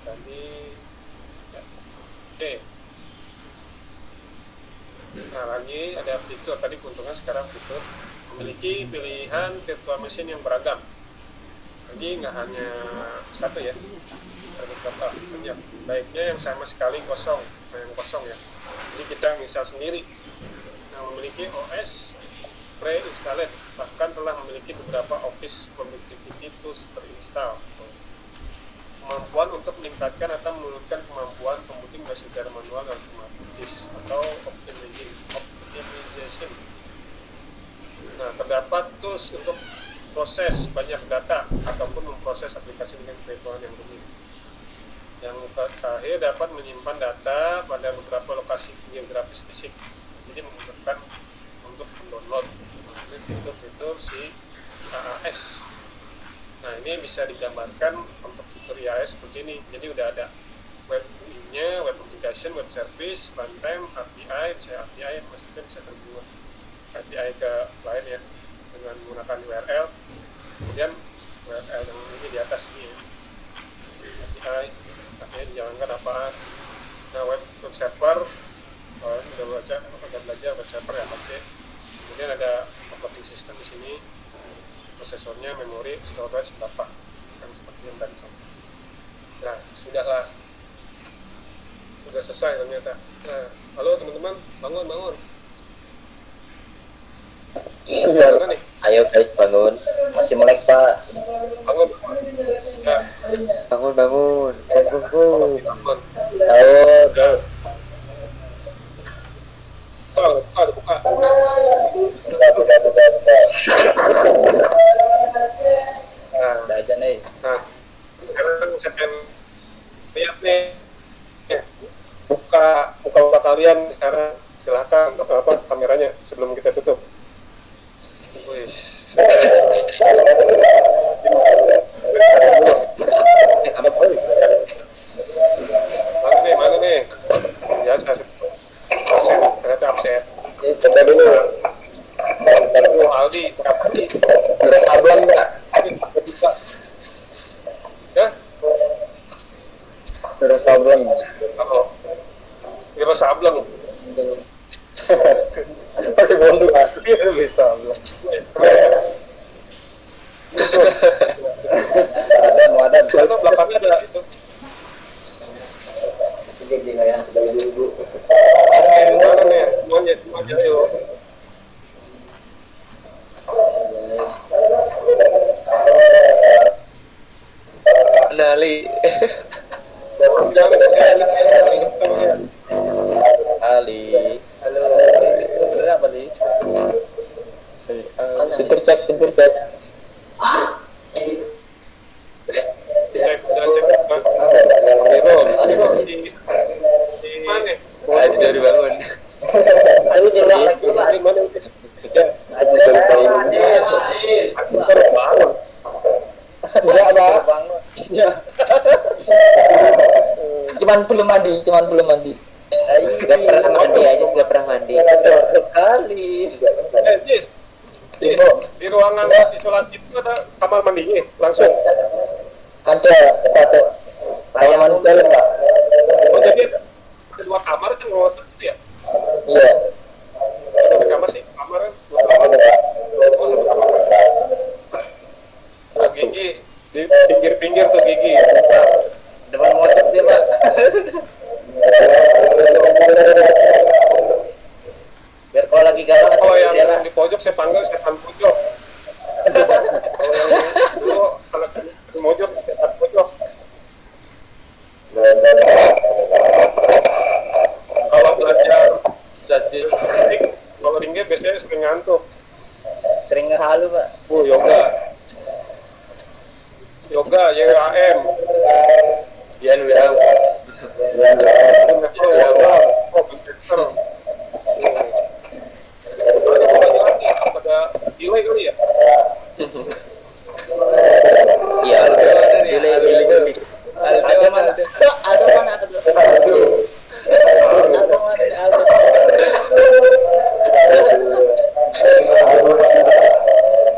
Tadi, ya. Oke. Nah lagi ada fitur tadi keuntungan, sekarang fitur memiliki pilihan virtual machine yang beragam. Jadi nggak hanya satu ya, ada beberapa banyak. Baiknya yang sama sekali kosong, yang kosong ya. Jadi kita misal sendiri, yang memiliki OS pre-installed, bahkan telah memiliki beberapa Office Productivity Tools terinstall. Kemampuan untuk meningkatkan atau menurunkan kemampuan computing baik secara manual dan otomatis atau optimization. Nah, terdapat tools untuk proses banyak data ataupun memproses aplikasi dengan perhitungan yang rumit. Yang terakhir dapat menyimpan data pada beberapa lokasi geografis fisik, jadi memudahkan untuk mendownload. Nah, ini fitur-fitur si IaaS. Nah, ini bisa digambarkan untuk fitur IaaS seperti ini. Jadi udah ada web-nya, web application, web service, runtime, API, bisa API maksudnya bisa terhubung API ke lain ya dengan menggunakan URL. Kemudian URL yang ini di atas ini ya, API artinya dijalankan apaan. Nah, web server, udah belajar web server ya Apache. Kemudian ada operating system di sini, prosesornya, memori, storage berapa, kan seperti yang tadi. Nah, sudahlah, sudah selesai ternyata. Nah, halo teman-teman, bangun. Gimana nih? Ayo guys bangun. Masih melek Pak. Bangun. Ya, Bangun. bangun. Sahur. Buka. Nah, Udah aja nih. Nah, sekarang saya pengen lihat nih, buka kalian sekarang, silakan apa kameranya sebelum kita tutup. Wih, mana nih? Ya, absen, ternyata absen. Coba dulu. Aldi, kapan nih? Ada sablon Pak. Ya, Ada sablon. oh, Wiro Sableng. Pakai bondu Pak. Bisa sablon. Ada Sana belakangnya ada itu. gini ya, dari dulu. Mana nih? Monyet itu. Ali. Jangan Ali. Halo. Bener apa nih? Pinter cek. cek Wiro di mana? Aji dari bangun. Ayo jalan. Di mana? Ya, Ayo jalan. aku baru bangun. Udah bangun. Cuman belum mandi. Gak pernah mandi aja, gak pernah mandi. Kali. Jis, di ruangan isolasi itu ada kamar mandinya langsung. Ada satu. Kayak mandi dalam Pak. Oh, jadi ada dua kamar kan ruangan itu ya? Iya. Ada kamar sih, kamar kan dua kamar. Oh, satu kamar. Nah, Gigi di pinggir-pinggir tuh Gigi. Depan mojok dia Pak. Biar kalau lagi galau. Kalau yang di pojok saya panggil setan pojok. Kalau yang dulu anak di pojok setan pojok. Kalau belajar kalau ringgit biasanya sering ngantuk. Sering ngehalu Pak. Yoga YWAM. Yan WA. Oh, komputer. Pada delay kali ya? Iya. Delay. Ada mana? Ada mana?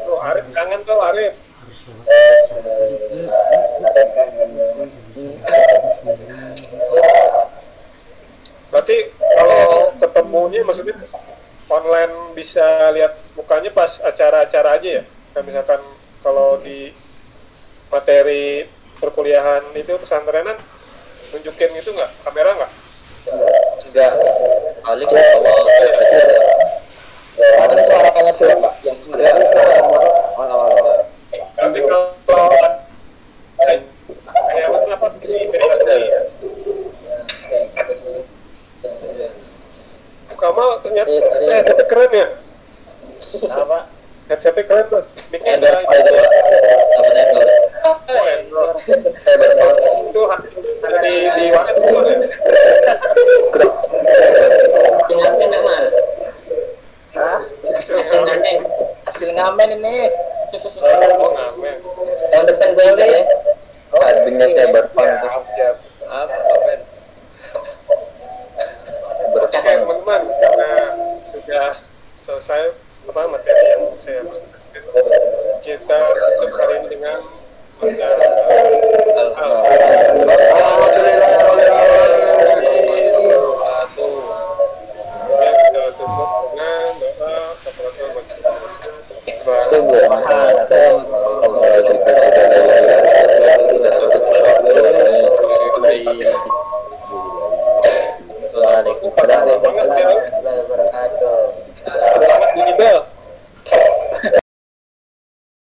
Tuh, Arif kangen tuh Arif. harus lewat Berarti kalau ketemunya maksudnya online bisa lihat mukanya pas acara-acara aja ya? Kayak misalkan kalau di materi perkuliahan itu pesantrenan nunjukin itu nggak? Kamera nggak? Enggak. Paling awal. Ada suara kayak tuh Pak yang enggak awal. Tapi kalau kayak apa sih verifikasi ya? Kamal ternyata tapi keren ya. Apa? Headsetnya keren tuh. Mic-nya ada Endorse itu Pak. Dapat endorse. Oh, endorse. Saya baru tahu. Itu ada di warnet tuh ada. Ngamen amal. Hah? Hasil ngamen. Hasil ngamen ini. Oh, ngamen. Tahun depan boleh ya. Adminnya saya baru